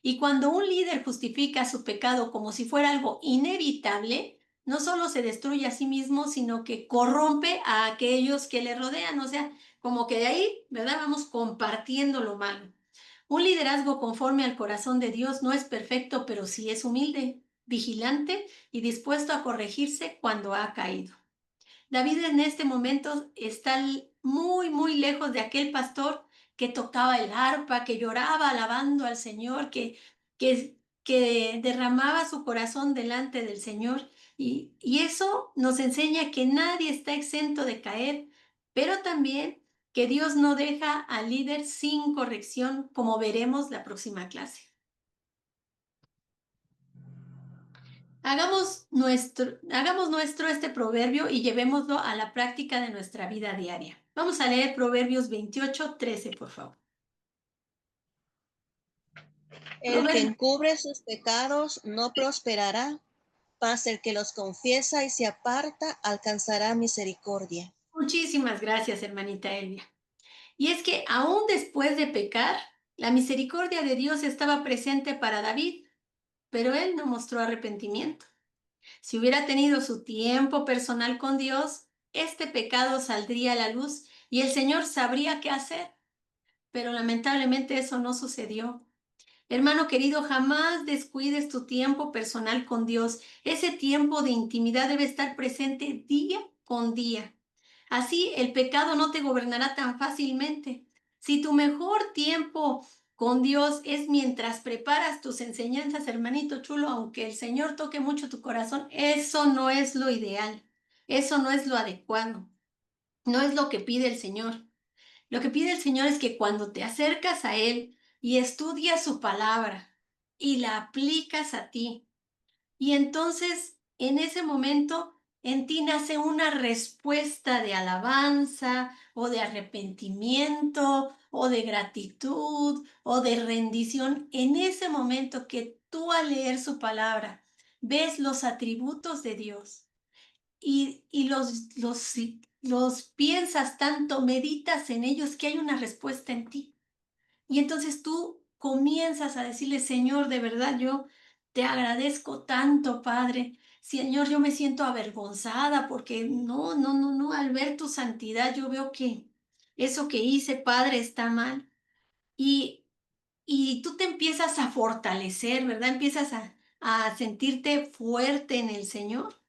Y cuando un líder justifica su pecado como si fuera algo inevitable, no solo se destruye a sí mismo, sino que corrompe a aquellos que le rodean. O sea, como que de ahí, ¿verdad? Vamos compartiendo lo malo. Un liderazgo conforme al corazón de Dios no es perfecto, pero sí es humilde, vigilante y dispuesto a corregirse cuando ha caído. David en este momento está muy lejos de aquel pastor que tocaba el arpa, que lloraba alabando al Señor, que derramaba su corazón delante del Señor. Y eso nos enseña que nadie está exento de caer, pero también que Dios no deja al líder sin corrección, como veremos la próxima clase. Hagamos nuestro este proverbio y llevémoslo a la práctica de nuestra vida diaria. Vamos a leer Proverbios 28:13, por favor. El que encubre sus pecados no prosperará, mas el que los confiesa y se aparta alcanzará misericordia. Muchísimas gracias, hermanita Elvia. Y es que aún después de pecar, la misericordia de Dios estaba presente para David, pero él no mostró arrepentimiento. Si hubiera tenido su tiempo personal con Dios, este pecado saldría a la luz y el Señor sabría qué hacer. Pero lamentablemente eso no sucedió. Hermano querido, jamás descuides tu tiempo personal con Dios. Ese tiempo de intimidad debe estar presente día con día. Así el pecado no te gobernará tan fácilmente. Si tu mejor tiempo con Dios es mientras preparas tus enseñanzas, hermanito chulo, aunque el Señor toque mucho tu corazón, eso no es lo ideal, eso no es lo adecuado, no es lo que pide el Señor. Lo que pide el Señor es que cuando te acercas a Él y estudias su palabra y la aplicas a ti, y entonces en ese momento en ti nace una respuesta de alabanza o de arrepentimiento o de gratitud o de rendición. En ese momento que tú al leer su palabra ves los atributos de Dios y los piensas tanto, meditas en ellos que hay una respuesta en ti. Y entonces tú comienzas a decirle, Señor, de verdad yo te agradezco tanto, Padre. Señor, yo me siento avergonzada porque no, al ver tu santidad yo veo que eso que hice, Padre, está mal. Y, y tú te empiezas a fortalecer, ¿verdad? Empiezas a sentirte fuerte en el Señor.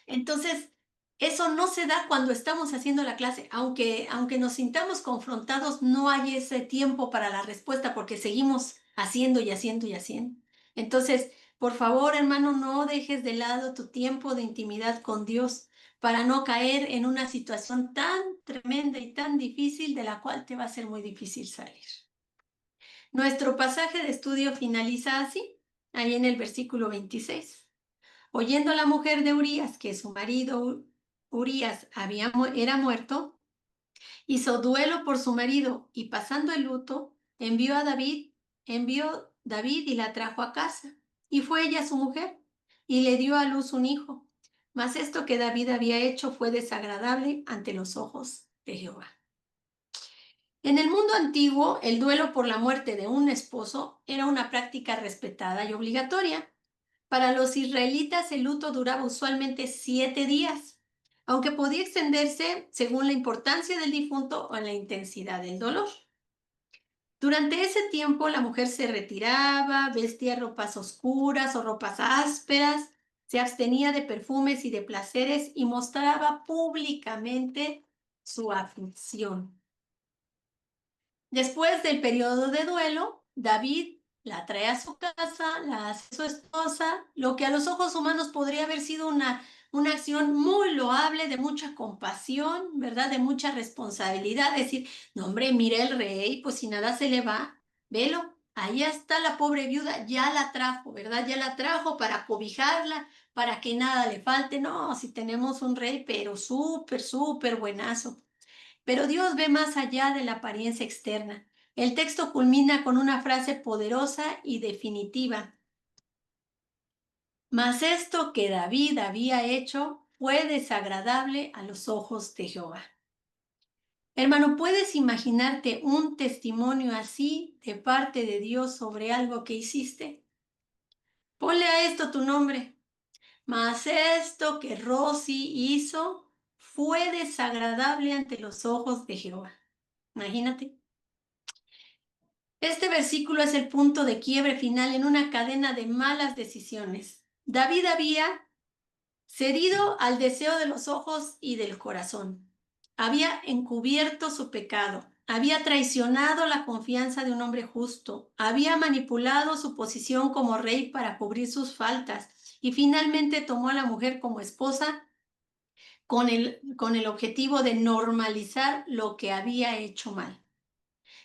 Entonces, eso no se da cuando estamos haciendo la clase, aunque nos sintamos confrontados, no hay ese tiempo para la respuesta porque seguimos haciendo y haciendo y haciendo. Entonces, por favor, hermano, no dejes de lado tu tiempo de intimidad con Dios para no caer en una situación tan tremenda y tan difícil de la cual te va a ser muy difícil salir. Nuestro pasaje de estudio finaliza así, ahí en el versículo 26. Oyendo la mujer de Urías que su marido Urías era muerto, hizo duelo por su marido y pasando el luto, envió David y la trajo a casa. Y fue ella su mujer y le dio a luz un hijo. Mas esto que David había hecho fue desagradable ante los ojos de Jehová. En el mundo antiguo, el duelo por la muerte de un esposo era una práctica respetada y obligatoria. Para los israelitas el luto duraba usualmente 7 días, aunque podía extenderse según la importancia del difunto o la intensidad del dolor. Durante ese tiempo la mujer se retiraba, vestía ropas oscuras o ropas ásperas, se abstenía de perfumes y de placeres y mostraba públicamente su aflicción. Después del periodo de duelo, David la trae a su casa, la hace su esposa, lo que a los ojos humanos podría haber sido una acción muy loable, de mucha compasión, ¿verdad? De mucha responsabilidad. Decir, no hombre, mire el rey, pues si nada se le va, velo, ahí está la pobre viuda, ya la trajo, ¿verdad? Ya la trajo para cobijarla, para que nada le falte. No, si tenemos un rey, pero súper buenazo. Pero Dios ve más allá de la apariencia externa. El texto culmina con una frase poderosa y definitiva. Mas esto que David había hecho fue desagradable a los ojos de Jehová. Hermano, ¿puedes imaginarte un testimonio así de parte de Dios sobre algo que hiciste? Ponle a esto tu nombre. Mas esto que Rosy hizo fue desagradable ante los ojos de Jehová. Imagínate. Este versículo es el punto de quiebre final en una cadena de malas decisiones. David había cedido al deseo de los ojos y del corazón. Había encubierto su pecado. Había traicionado la confianza de un hombre justo. Había manipulado su posición como rey para cubrir sus faltas. Y finalmente tomó a la mujer como esposa con el objetivo de normalizar lo que había hecho mal.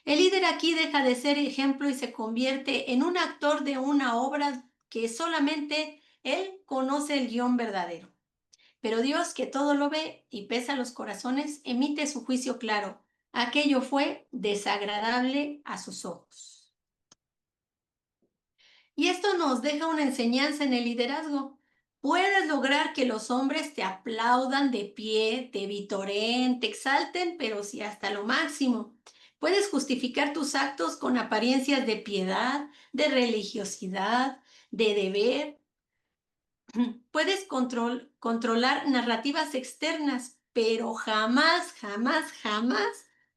El líder aquí deja de ser ejemplo y se convierte en un actor de una obra que solamente él conoce el guión verdadero. Pero Dios, que todo lo ve y pesa los corazones, emite su juicio claro. Aquello fue desagradable a sus ojos. Y esto nos deja una enseñanza en el liderazgo. Puedes lograr que los hombres te aplaudan de pie, te vitoreen, te exalten, pero sí hasta lo máximo. Puedes justificar tus actos con apariencias de piedad, de religiosidad, de deber. Puedes controlar narrativas externas, pero jamás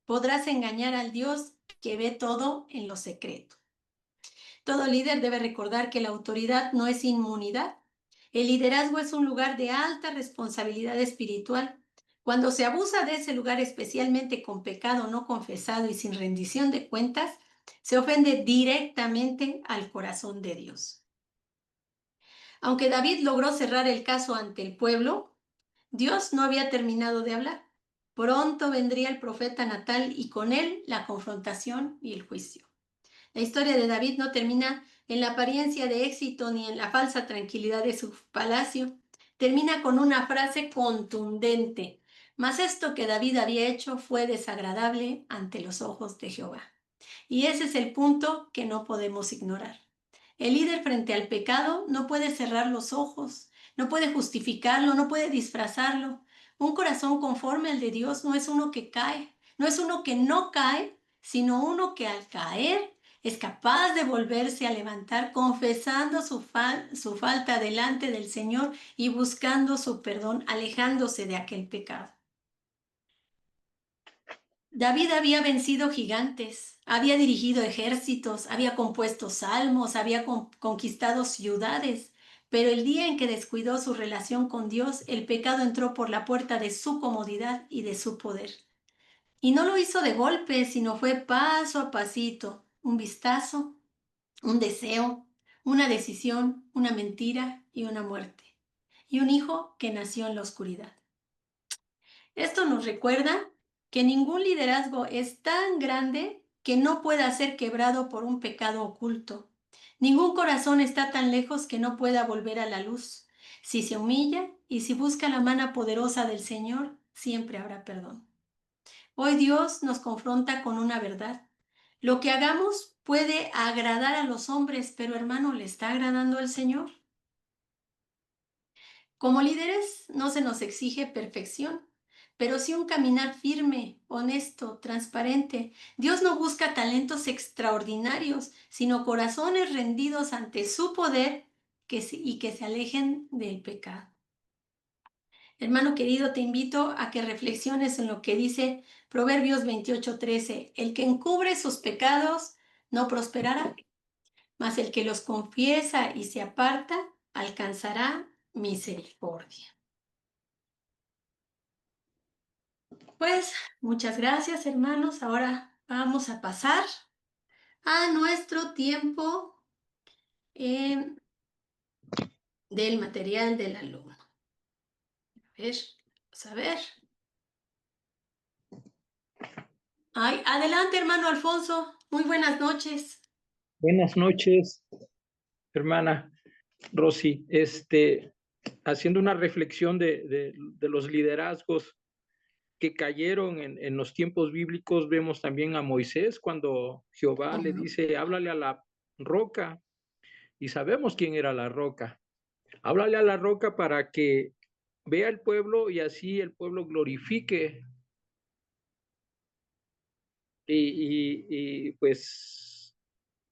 podrás engañar al Dios que ve todo en lo secreto. Todo líder debe recordar que la autoridad no es inmunidad. El liderazgo es un lugar de alta responsabilidad espiritual. Cuando se abusa de ese lugar, especialmente con pecado no confesado y sin rendición de cuentas, se ofende directamente al corazón de Dios. Aunque David logró cerrar el caso ante el pueblo, Dios no había terminado de hablar. Pronto vendría el profeta Natal y con él la confrontación y el juicio. La historia de David no termina en la apariencia de éxito ni en la falsa tranquilidad de su palacio. Termina con una frase contundente. Mas esto que David había hecho fue desagradable ante los ojos de Jehová. Y ese es el punto que no podemos ignorar. El líder frente al pecado no puede cerrar los ojos, no puede justificarlo, no puede disfrazarlo. Un corazón conforme al de Dios no es uno que cae, no es uno que no cae, sino uno que al caer es capaz de volverse a levantar confesando su falta delante del Señor y buscando su perdón, alejándose de aquel pecado. David había vencido gigantes, había dirigido ejércitos, había compuesto salmos, había conquistado ciudades, pero el día en que descuidó su relación con Dios, el pecado entró por la puerta de su comodidad y de su poder. Y no lo hizo de golpe, sino fue paso a pasito, un vistazo, un deseo, una decisión, una mentira y una muerte. Y un hijo que nació en la oscuridad. Esto nos recuerda que ningún liderazgo es tan grande que no pueda ser quebrado por un pecado oculto. Ningún corazón está tan lejos que no pueda volver a la luz. Si se humilla y si busca la mano poderosa del Señor, siempre habrá perdón. Hoy Dios nos confronta con una verdad. Lo que hagamos puede agradar a los hombres, pero hermano, ¿le está agradando al Señor? Como líderes no se nos exige perfección, pero sí un caminar firme, honesto, transparente. Dios no busca talentos extraordinarios, sino corazones rendidos ante su poder y que se alejen del pecado. Hermano querido, te invito a que reflexiones en lo que dice Proverbios 28:13. El que encubre sus pecados no prosperará, mas el que los confiesa y se aparta alcanzará misericordia. Pues muchas gracias, hermanos. Ahora vamos a pasar a nuestro tiempo del material del alumno. A ver, vamos a ver. Ay, adelante, hermano Alfonso. Muy buenas noches. Buenas noches, hermana Rosy. Haciendo una reflexión de los liderazgos que cayeron en los tiempos bíblicos, vemos también a Moisés cuando Jehová le dice, háblale a la roca, y sabemos quién era la roca. Háblale a la roca para que vea el pueblo y así el pueblo glorifique. Y pues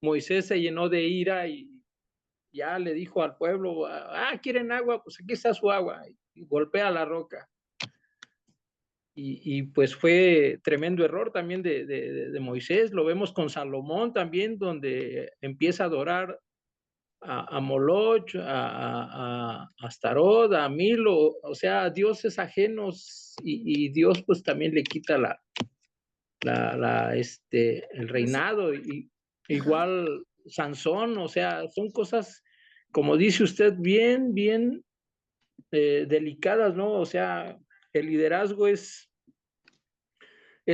Moisés se llenó de ira y ya le dijo al pueblo, ¿quieren agua? Pues aquí está su agua. Y golpea la roca. Y pues fue tremendo error también de Moisés. Lo vemos con Salomón también, donde empieza a adorar a Moloch, a Astarot, a Milo, o sea, a dioses ajenos, y Dios pues también le quita el reinado. Y igual Sansón, o sea, son cosas, como dice usted, bien delicadas, ¿no? O sea, el liderazgo es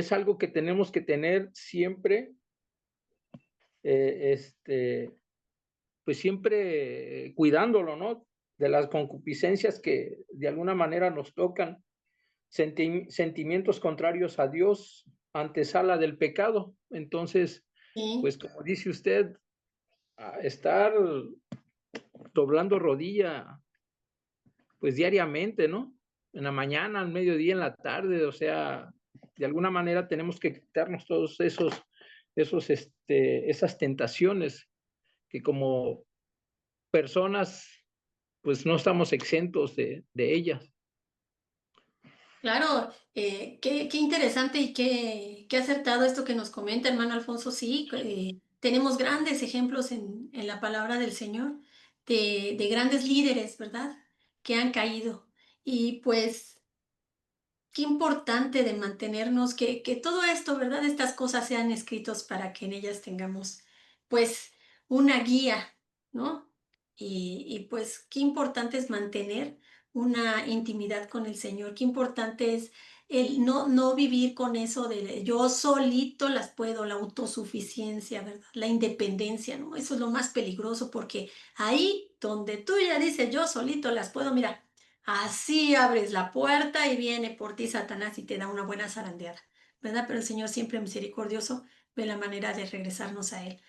algo que tenemos que tener siempre, pues siempre cuidándolo, ¿no? De las concupiscencias que de alguna manera nos tocan, sentimientos contrarios a Dios, antesala del pecado. Entonces, Sí. pues como dice usted, estar doblando rodilla, pues diariamente, ¿no? En la mañana, al mediodía, en la tarde, o sea, de alguna manera tenemos que quitarnos todos esas tentaciones que como personas, pues no estamos exentos de ellas. Claro, qué interesante y qué acertado esto que nos comenta, hermano Alfonso. Sí, tenemos grandes ejemplos en la palabra del Señor de grandes líderes, ¿verdad? Que han caído. Y pues qué importante de mantenernos, que todo esto, ¿verdad? Estas cosas sean escritos para que en ellas tengamos, pues, una guía, ¿no? Y pues, qué importante es mantener una intimidad con el Señor, qué importante es el no vivir con eso de yo solito las puedo, la autosuficiencia, ¿verdad? La independencia, ¿no? Eso es lo más peligroso porque ahí donde tú ya dices yo solito las puedo, mira, así abres la puerta y viene por ti Satanás y te da una buena zarandeada, ¿verdad? Pero el Señor siempre misericordioso ve la manera de regresarnos a Él.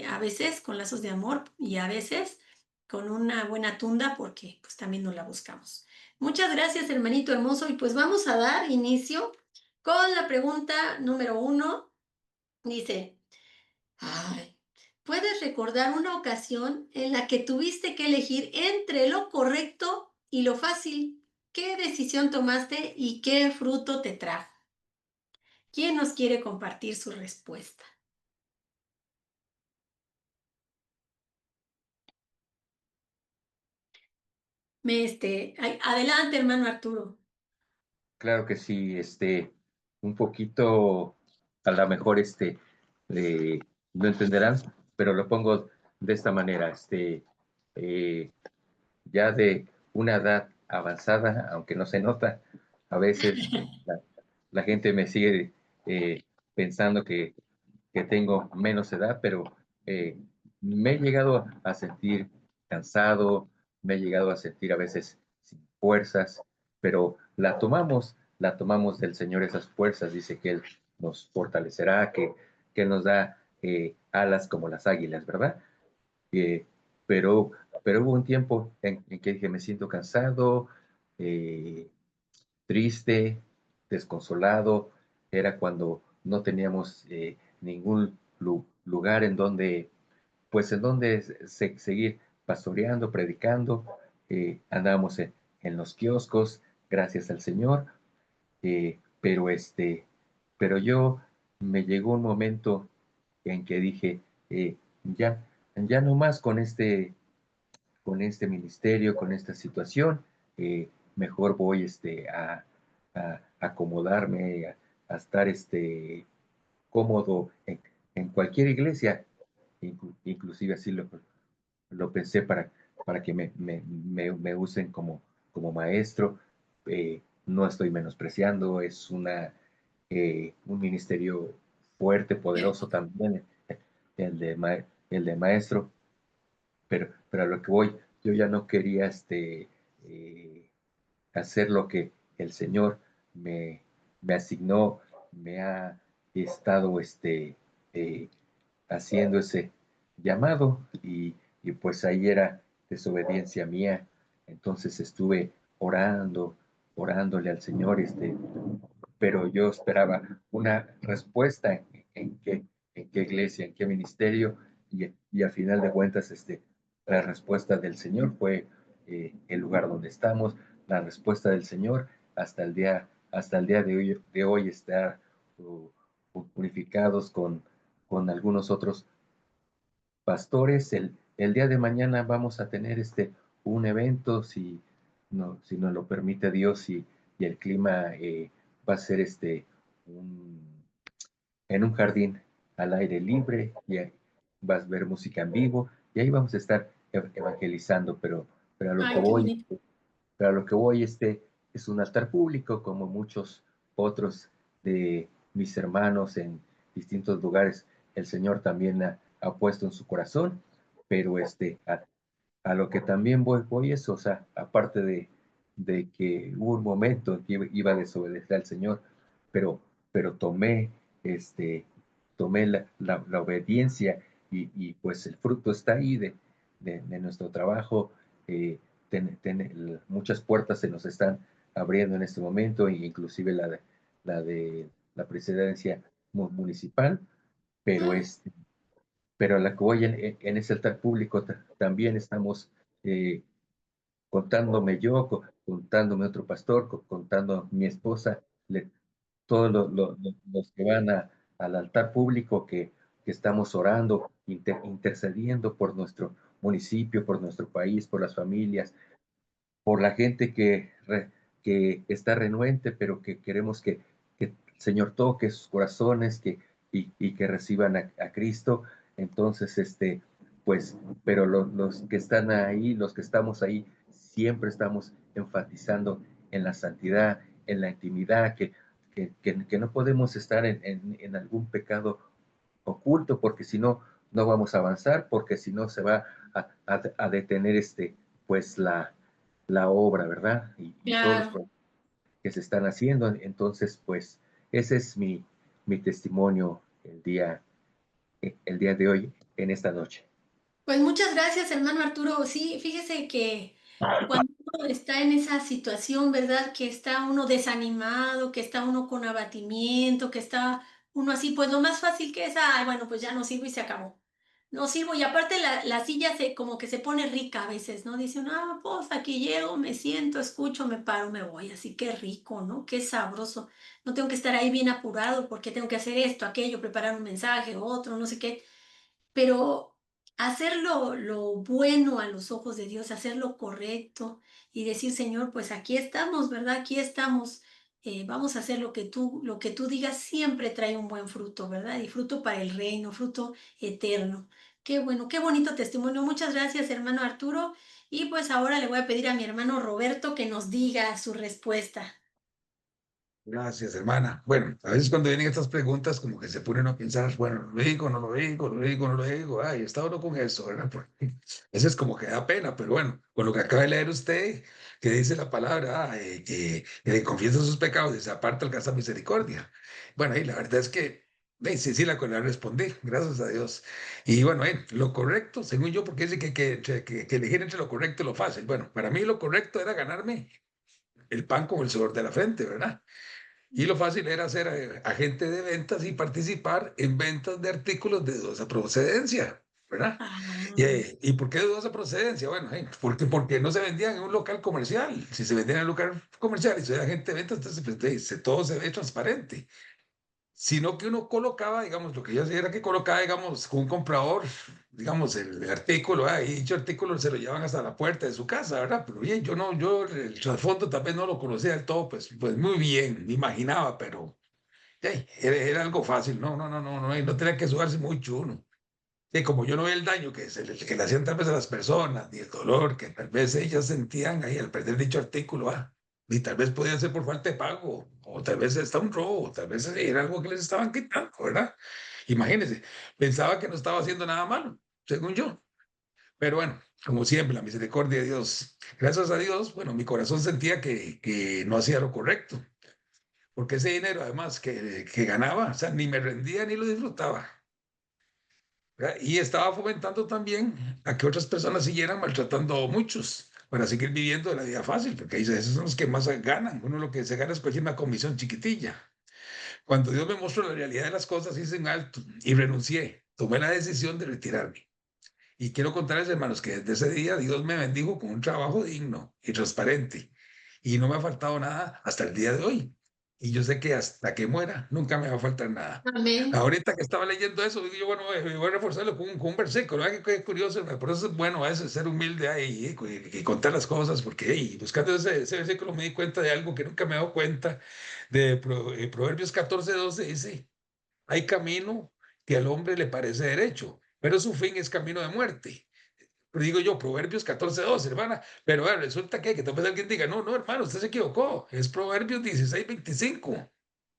A veces con lazos de amor y a veces con una buena tunda porque pues también nos la buscamos. Muchas gracias, hermanito hermoso. Y pues vamos a dar inicio con la pregunta número 1. Dice, ay, ¿puedes recordar una ocasión en la que tuviste que elegir entre lo correcto y lo fácil? ¿Qué decisión tomaste y qué fruto te trajo? ¿Quién nos quiere compartir su respuesta? Adelante, hermano Arturo. Claro que sí, un poquito, a lo mejor, no entenderán, pero lo pongo de esta manera, eh, ya de una edad avanzada, aunque no se nota, a veces la gente me sigue pensando que tengo menos edad, pero eh, me he llegado a sentir cansado, me he llegado a sentir a veces sin fuerzas, pero la tomamos del Señor esas fuerzas, dice que Él nos fortalecerá, que Él nos da alas como las águilas, ¿verdad? Eh, pero, pero hubo un tiempo en que dije, me siento cansado, eh, triste, desconsolado, era cuando no teníamos ningún lugar en donde, pues en donde seguir pastoreando, predicando, andábamos en los kioscos, gracias al Señor, pero yo me llegó un momento en que dije, ya, ya no más con este ministerio, con esta situación, mejor voy a acomodarme, a estar cómodo en cualquier iglesia, inclusive así lo pensé para que me usen como maestro. No estoy menospreciando, es un ministerio fuerte, poderoso también, el el de maestro, pero a lo que voy, yo ya no quería eh, hacer lo que el Señor me, me asignó, me ha estado eh, haciendo ese llamado y pues ahí era desobediencia mía. Entonces estuve orándole al Señor, pero yo esperaba una respuesta en qué iglesia, en qué ministerio, y a final de cuentas, la respuesta del Señor fue el lugar donde estamos, la respuesta del Señor hasta el día de hoy estar unificados con algunos otros pastores. El día de mañana vamos a tener un evento, si, no, si nos lo permite Dios y el clima va a ser un, en un jardín al aire libre y vas a ver música en vivo y ahí vamos a estar evangelizando, pero a lo que Ay, qué voy, bonito. pero a lo que voy es un altar público como muchos otros de mis hermanos en distintos lugares. El Señor también ha puesto en su corazón, pero a lo que también voy es, o sea, aparte de que hubo un momento en que iba a desobedecer al Señor, pero, pero tomé la obediencia pues el fruto está ahí de nuestro trabajo. eh, Muchas puertas se nos están abriendo en este momento, inclusive la de la presidencia municipal, pero Mm. pero a la que voy en ese altar público también estamos eh, contándome yo, contándome otro pastor, contando mi esposa, todos los que van al altar público que estamos orando, intercediendo por nuestro municipio, por nuestro país, por las familias, por la gente que que está renuente, pero que queremos que el Señor toque sus corazones y que reciban a Cristo. Entonces, pues, pero los que están ahí, los que estamos ahí, siempre estamos enfatizando en la santidad, en la intimidad, que no podemos estar en algún pecado oculto, porque si no, no vamos a avanzar, porque si no se va a detener pues la obra, ¿verdad? Y todos los Claro. que se están haciendo. Entonces, pues, ese es mi testimonio el día de hoy, en esta noche. Pues muchas gracias, hermano Arturo. Sí, fíjese que cuando uno está en esa situación, ¿verdad? Que está uno desanimado, que está uno con abatimiento, que está uno así, pues lo más fácil que es, ay, bueno, pues ya no sirvo y se acabó. No sirvo, y aparte la silla como que se pone rica a veces, ¿no? Dice uno, ah, pues aquí llego, me siento, escucho, me paro, me voy. Así que rico, ¿no? Qué sabroso. No tengo que estar ahí bien apurado porque tengo que hacer esto, aquello, preparar un mensaje, otro, no sé qué. Pero hacer lo bueno a los ojos de Dios, hacer lo correcto y decir, Señor, pues aquí estamos, ¿verdad? Aquí estamos. Vamos a hacer lo que tú digas siempre trae un buen fruto, ¿verdad? Y fruto para el reino, fruto eterno. Qué bueno, qué bonito testimonio. Muchas gracias, hermano Arturo. Y pues ahora le voy a pedir a mi hermano Roberto que nos diga su respuesta. Gracias, hermana. Bueno, a veces cuando vienen estas preguntas, como que se ponen a pensar, bueno, lo digo, no lo digo, lo digo, no lo digo, ay, está uno con eso, ¿verdad? Porque eso es como que da pena, pero bueno, con lo que acaba de leer usted, que dice la palabra, que confiesa sus pecados y se aparta alcanza misericordia. Bueno, y la verdad es que, sí, sí, la respondí, gracias a Dios. Y bueno, lo correcto, según yo, porque dice que elegir entre lo correcto y lo fácil. Bueno, para mí lo correcto era ganarme el pan con el sudor de la frente, ¿verdad? Y lo fácil era ser agente de ventas y participar en ventas de artículos de dudosa procedencia, ¿verdad? Ah, ¿Y por qué de dudosa procedencia? Bueno, porque no se vendían en un local comercial. Si se vendían en un local comercial y soy agente de ventas, entonces pues, todo se ve transparente, sino que uno colocaba, digamos, lo que yo hacía era que colocaba, digamos, con un comprador, digamos, el artículo, y dicho artículo se lo llevan hasta la puerta de su casa, ¿verdad? Pero bien, yo no, yo el trasfondo tal vez no lo conocía del todo, pues muy bien, me imaginaba, pero era algo fácil, no tenía que sudarse mucho uno. Y como yo no veía el daño que le hacían tal vez a las personas, ni el dolor que tal vez ellas sentían ahí al perder dicho artículo, y tal vez podía ser por falta de pago, o tal vez está un robo, o tal vez era algo que les estaban quitando, ¿verdad? Imagínense, pensaba que no estaba haciendo nada malo, según yo. Pero bueno, como siempre, la misericordia de Dios. Gracias a Dios, bueno, mi corazón sentía que no hacía lo correcto, porque ese dinero además que ganaba, o sea, ni me rendía ni lo disfrutaba. ¿Verdad? Y estaba fomentando también a que otras personas siguieran maltratando a muchos para seguir viviendo de la vida fácil, porque ahí esos son los que más ganan. Uno lo que se gana es cualquier una comisión chiquitilla. Cuando Dios me mostró la realidad de las cosas, hice un alto y renuncié. Tomé la decisión de retirarme. Y quiero contarles, hermanos, que desde ese día Dios me bendijo con un trabajo digno y transparente. Y no me ha faltado nada hasta el día de hoy. Y yo sé que hasta que muera nunca me va a faltar nada. amén. Ahorita que estaba leyendo eso, digo yo, bueno, voy a reforzarlo con un versículo. Qué curioso, por eso es bueno a veces ser humilde ahí y contar las cosas, porque buscando ese versículo me di cuenta de algo que nunca me he dado cuenta. De Proverbios 14:12 dice, hay camino que al hombre le parece derecho, pero su fin es camino de muerte. Pero digo yo, Proverbios 14:12, hermana, pero resulta que tal vez alguien diga, no, no, hermano, usted se equivocó, es Proverbios 16:25.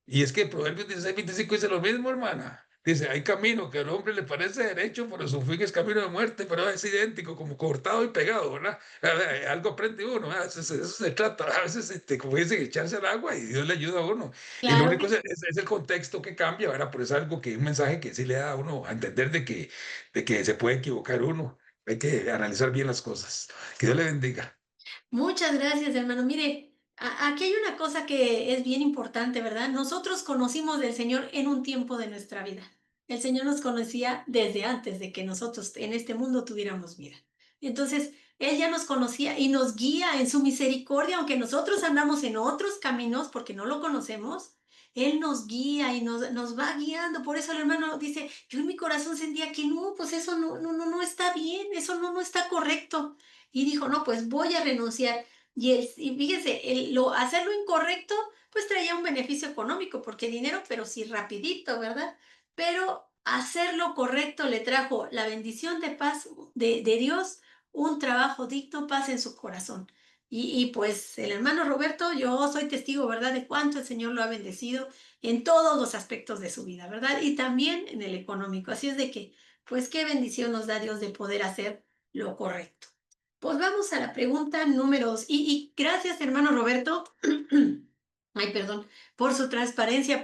Y es que Proverbios 16:25 dice lo mismo, hermana. Dice, hay camino que al hombre le parece derecho, pero su fin es camino de muerte, pero es idéntico, como cortado y pegado, ¿verdad? Algo aprende uno, ¿verdad? Eso se trata, a veces, como dicen, echarse al agua y Dios le ayuda a uno. Y lo Claro único que es el contexto que cambia, ¿verdad? Pero es algo que, un mensaje que sí le da a uno a entender de que se puede equivocar uno. Hay que analizar bien las cosas. Que Dios le bendiga. Muchas gracias, hermano. Mire, aquí hay una cosa que es bien importante, ¿verdad? Nosotros conocimos del Señor en un tiempo de nuestra vida. El Señor nos conocía desde antes de que nosotros en este mundo tuviéramos vida. Entonces, Él ya nos conocía y nos guía en su misericordia, aunque nosotros andamos en otros caminos porque no lo conocemos. Él nos guía y nos va guiando. Por eso el hermano dice, yo en mi corazón sentía que no, pues eso no está bien, eso no está correcto. Y dijo, no, pues voy a renunciar. Y fíjense, hacerlo incorrecto, pues traía un beneficio económico, porque dinero, pero sí rapidito, ¿verdad? Pero hacerlo correcto le trajo la bendición de paz de Dios, un trabajo digno, paz en su corazón. Pues el hermano Roberto, yo soy testigo, ¿verdad?, de cuánto el Señor lo ha bendecido en todos los aspectos de su vida, ¿verdad? Y también en el económico. Así es de que, pues qué bendición nos da Dios de poder hacer lo correcto. Pues vamos a la pregunta número 2. Y gracias, hermano Roberto, ay, perdón, por su transparencia,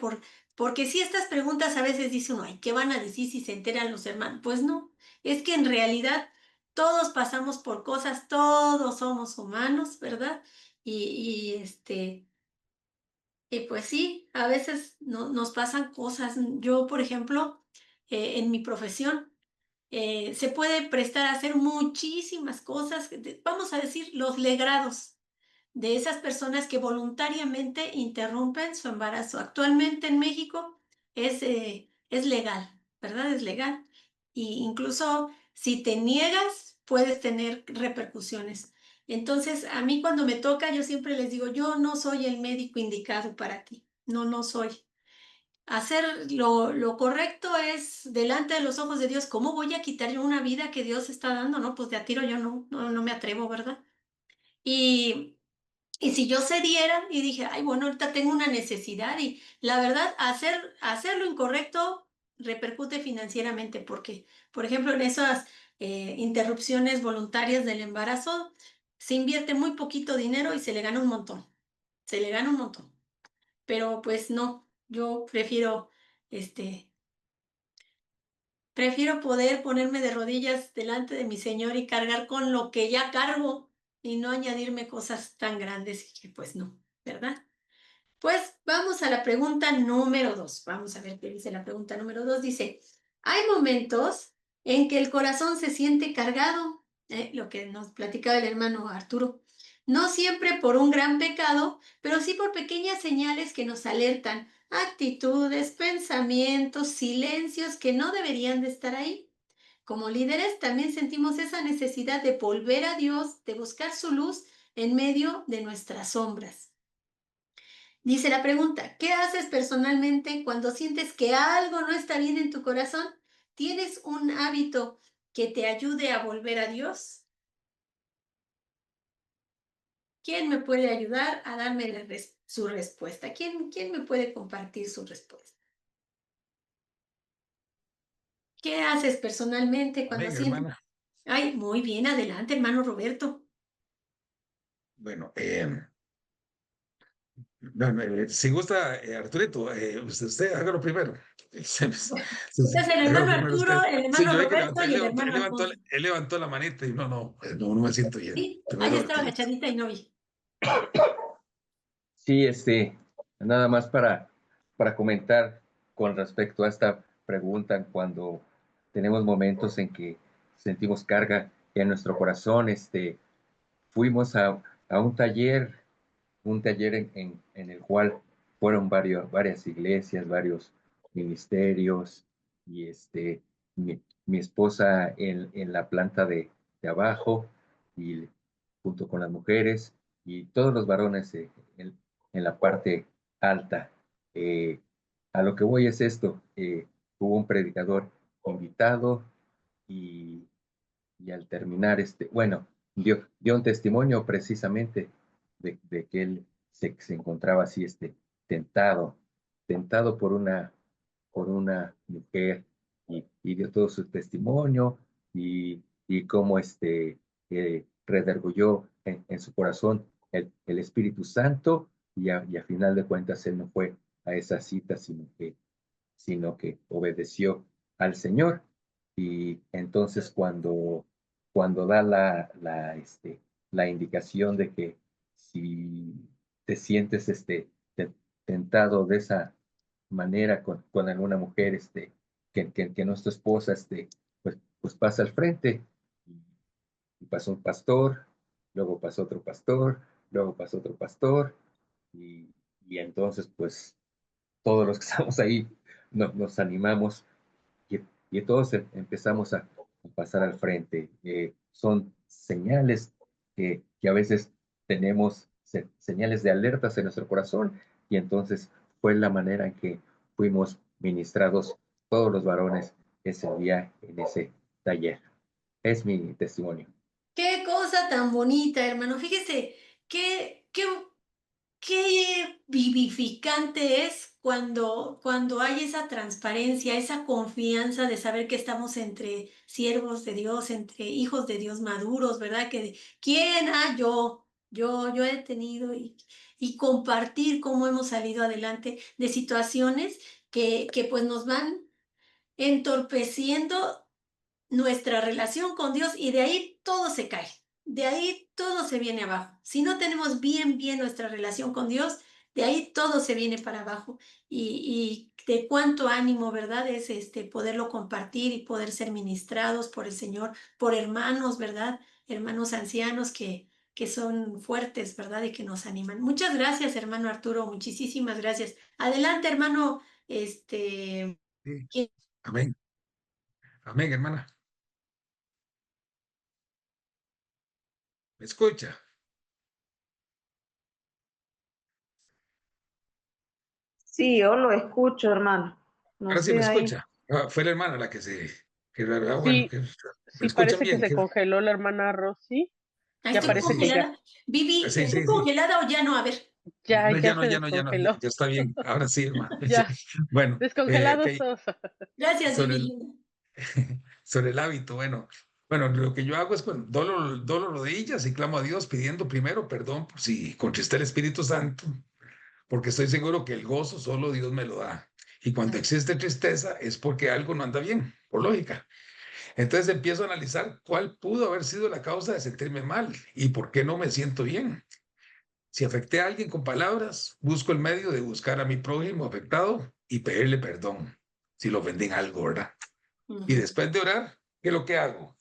porque si estas preguntas a veces dice uno, ay, ¿qué van a decir si se enteran los hermanos? Pues no, es que en realidad todos pasamos por cosas, todos somos humanos, ¿verdad? Y pues sí, a veces nos pasan cosas. Yo, por ejemplo, en mi profesión, se puede prestar a hacer muchísimas cosas, vamos a decir, los legrados de esas personas que voluntariamente interrumpen su embarazo. Actualmente en México es legal, ¿verdad? Es legal. Y incluso si te niegas, puedes tener repercusiones. Entonces, a mí cuando me toca, yo siempre les digo, yo no soy el médico indicado para ti. No, no soy. Hacer lo correcto es delante de los ojos de Dios. ¿Cómo voy a quitar yo una vida que Dios está dando? No, pues de a tiro yo no me atrevo, ¿verdad? Y, y si yo cediera y dije, ay, bueno, ahorita tengo una necesidad y la verdad, hacer lo incorrecto repercute financieramente porque, por ejemplo, en esas interrupciones voluntarias del embarazo, se invierte muy poquito dinero y se le gana un montón. Se le gana un montón. Pero pues no, yo este, prefiero poder ponerme de rodillas delante de mi Señor y cargar con lo que ya cargo y no añadirme cosas tan grandes que pues no, ¿verdad? Pues vamos a la pregunta número 2. Vamos a ver qué dice la pregunta número 2. Dice, hay momentos en que el corazón se siente cargado, lo que nos platicaba el hermano Arturo, no siempre por un gran pecado, pero sí por pequeñas señales que nos alertan, actitudes, pensamientos, silencios que no deberían de estar ahí. Como líderes también sentimos esa necesidad de volver a Dios, de buscar su luz en medio de nuestras sombras. Dice la pregunta, ¿qué haces personalmente cuando sientes que algo no está bien en tu corazón? ¿Tienes un hábito que te ayude a volver a Dios? ¿Quién me puede ayudar a darme su respuesta? ¿Quién me puede compartir su respuesta? ¿Qué haces personalmente cuando Amén, sientes? hermana. Ay, muy bien, adelante, hermano Roberto. Bueno, bueno, si gusta, Arturito, usted hágalo primero. Sí, Entonces, el hágalo hermano primero Arturo, usted. el Sí, hermano yo vi que Roberto y el hermano Alfonso. él levantó la manita y no me siento bien. Sí, ahí Primero estaba Arturito. agachadita y no vi. Sí, nada más para comentar con respecto a esta pregunta, cuando tenemos momentos en que sentimos carga en nuestro corazón, fuimos a un taller en el cual fueron varias iglesias, varios ministerios, y mi esposa en la planta de abajo, y junto con las mujeres, y todos los varones en la parte alta. Eh, a lo que voy es esto, hubo un predicador invitado, y al terminar, bueno, dio un testimonio precisamente de que él se encontraba así, tentado, tentado por una mujer, y dio todo su testimonio, y cómo redarguyó en su corazón el Espíritu Santo, y a final de cuentas él no fue a esa cita, sino que obedeció al Señor. Y entonces cuando da la indicación de que si te sientes tentado de esa manera con alguna mujer, que no es tu esposa, pues pasa al frente. Y pasó un pastor, luego pasó otro pastor, luego pasó otro pastor, y, entonces pues todos los que estamos ahí nos animamos, y, todos empezamos a pasar al frente. Son señales que a veces tenemos señales de alertas en nuestro corazón, y entonces fue la manera en que fuimos ministrados todos los varones ese día en ese taller. Es mi testimonio. Qué cosa tan bonita, hermano. Fíjese, qué vivificante es cuando hay esa transparencia, esa confianza de saber que estamos entre siervos de Dios, entre hijos de Dios maduros, ¿verdad? Que quién, yo he tenido y compartir cómo hemos salido adelante de situaciones que pues nos van entorpeciendo nuestra relación con Dios, y de ahí todo se cae, de ahí todo se viene abajo. Si no tenemos bien nuestra relación con Dios, de ahí todo se viene para abajo. Y de cuánto ánimo, ¿verdad? Es poderlo compartir y poder ser ministrados por el Señor, por hermanos, ¿verdad? Hermanos ancianos que son fuertes, ¿verdad? Y que nos animan. Muchas gracias, hermano Arturo, muchísimas gracias. Adelante, hermano, Sí. ¿quién? Amén. Amén, hermana. ¿Me escucha? Sí, yo lo escucho, hermano. No Ahora sí me sé ahí. escucha. Ah, fue la hermana la que se... bueno, Sí, que me sí escuchan parece que bien. se congeló la hermana Rosy. Ahí Ya estoy parece que ya, congelada. Vivi, Sí, ¿estoy sí, sí. congelada o ya no? A ver. ya, No, ya ya no, se ya no, ya no, ya, descongeló. ya está bien. Ahora sí, hermano. Ya, Bueno, descongelados ok, todos. Gracias, sobre Vivi el, linda. sobre el hábito, bueno, lo que yo hago es cuando doblo rodillas y clamo a Dios pidiendo primero perdón por si contristé el Espíritu Santo, porque estoy seguro que el gozo solo Dios me lo da. Y cuando existe tristeza es porque algo no anda bien, por lógica. Entonces empiezo a analizar cuál pudo haber sido la causa de sentirme mal y por qué no me siento bien. Si afecté a alguien con palabras, busco el medio de buscar a mi prójimo afectado y pedirle perdón si lo ofendí en algo, ¿verdad? Y Ujú. después de orar, ¿qué es lo que hago?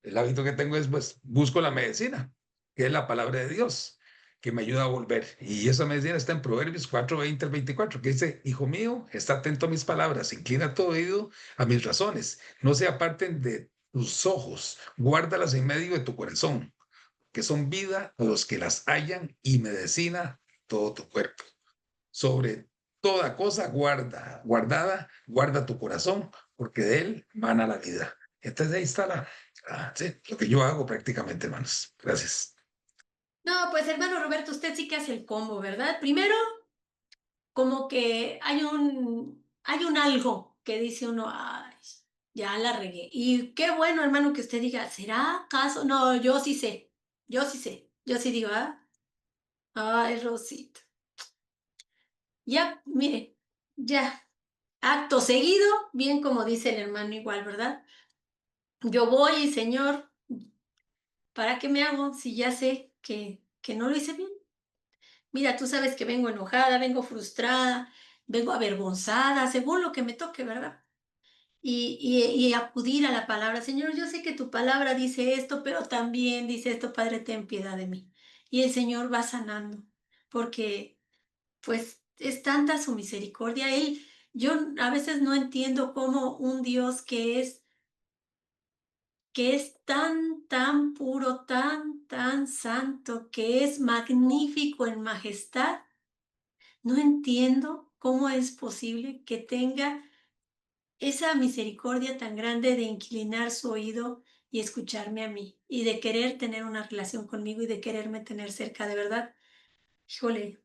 El hábito que tengo es, pues, busco la medicina, que es la palabra de Dios, que me ayuda a volver. Y esa medicina está en Proverbios 4:20 al 24, que dice: Hijo mío, está atento a mis palabras, inclina tu oído a mis razones, no se aparten de tus ojos, guárdalas en medio de tu corazón, que son vida a los que las hallan y medicina todo tu cuerpo. Sobre toda cosa guarda tu corazón, porque de él mana la vida. Entonces ahí está sí, lo que yo hago prácticamente, hermanos. Gracias. No, pues hermano Roberto, usted sí que hace el combo, ¿verdad? Primero, como que hay un algo que dice uno, ay, ya la regué. Y qué bueno, hermano, que usted diga, ¿será acaso? No, yo sí sé, yo sí sé, yo sí digo, ay, Rosita. Ya, mire, ya, acto seguido, bien como dice el hermano igual, ¿verdad? Yo voy, Señor, ¿para qué me hago si ya sé que no lo hice bien? Mira, tú sabes que vengo enojada, vengo frustrada, vengo avergonzada, según lo que me toque, ¿verdad? Y acudir a la palabra. Señor, yo sé que tu palabra dice esto, pero también dice esto, Padre, ten piedad de mí. Y el Señor va sanando, porque pues es tanta su misericordia. Yo a veces no entiendo cómo un Dios que es tan puro, tan santo, que es magnífico en majestad. No entiendo cómo es posible que tenga esa misericordia tan grande de inclinar su oído y escucharme a mí, y de querer tener una relación conmigo y de quererme tener cerca, de verdad. Híjole,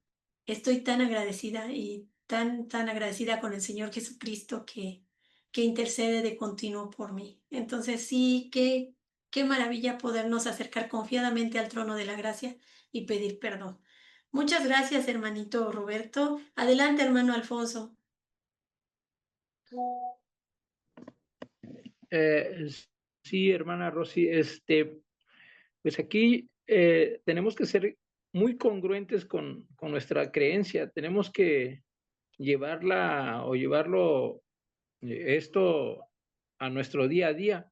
estoy tan agradecida y tan agradecida con el Señor Jesucristo que intercede de continuo por mí. Entonces sí, qué maravilla podernos acercar confiadamente al trono de la gracia y pedir perdón. Muchas gracias, hermanito Roberto. Adelante, hermano Alfonso. Eh, sí, hermana Rosy, pues aquí tenemos que ser muy congruentes con nuestra creencia, tenemos que llevarla o llevarlo esto a nuestro día a día.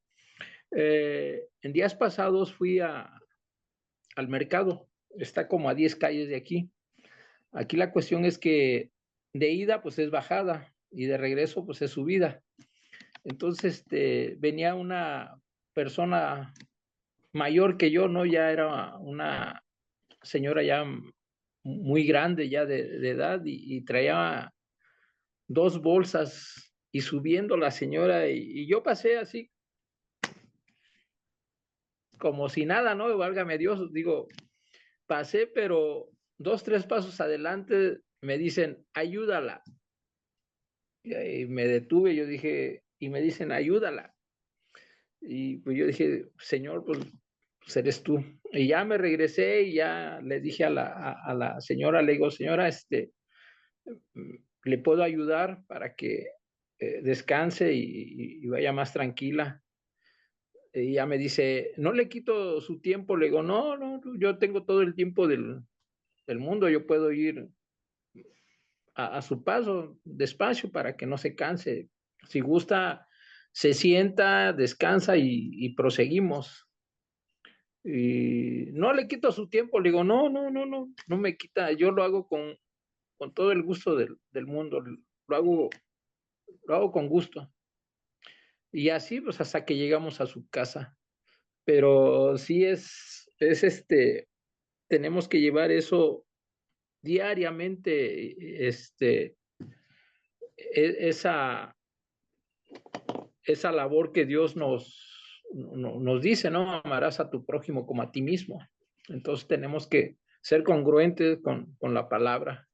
En días pasados fui al mercado, está como a 10 calles de aquí. Aquí la cuestión es que de ida pues es bajada y de regreso pues es subida. Entonces venía una persona mayor que yo, ¿no? Ya era una señora ya muy grande ya de edad y traía 2 bolsas y subiendo la señora y yo pasé así como si nada, ¿no? Válgame Dios, digo, pasé, pero 2, 3 pasos adelante me dicen, ayúdala. Y me detuve, yo dije, y me dicen, ayúdala. Y pues yo dije, Señor, pues eres tú. Y ya me regresé y ya le dije a la señora, le digo, señora, ¿le puedo ayudar para que descanse y vaya más tranquila? Y ya me dice, no le quito su tiempo. Le digo, no, no, yo tengo todo el tiempo del mundo, yo puedo ir a su paso, despacio, para que no se canse. Si gusta, se sienta, descansa y proseguimos. Y no le quito su tiempo, le digo, no, no, no, no, no me quita, yo lo hago con todo el gusto del mundo, lo hago con gusto. Y así, pues hasta que llegamos a su casa. Pero sí tenemos que llevar eso diariamente, esa, esa labor que Dios nos dice, ¿no? Amarás a tu prójimo como a ti mismo. Entonces tenemos que ser congruentes con la palabra.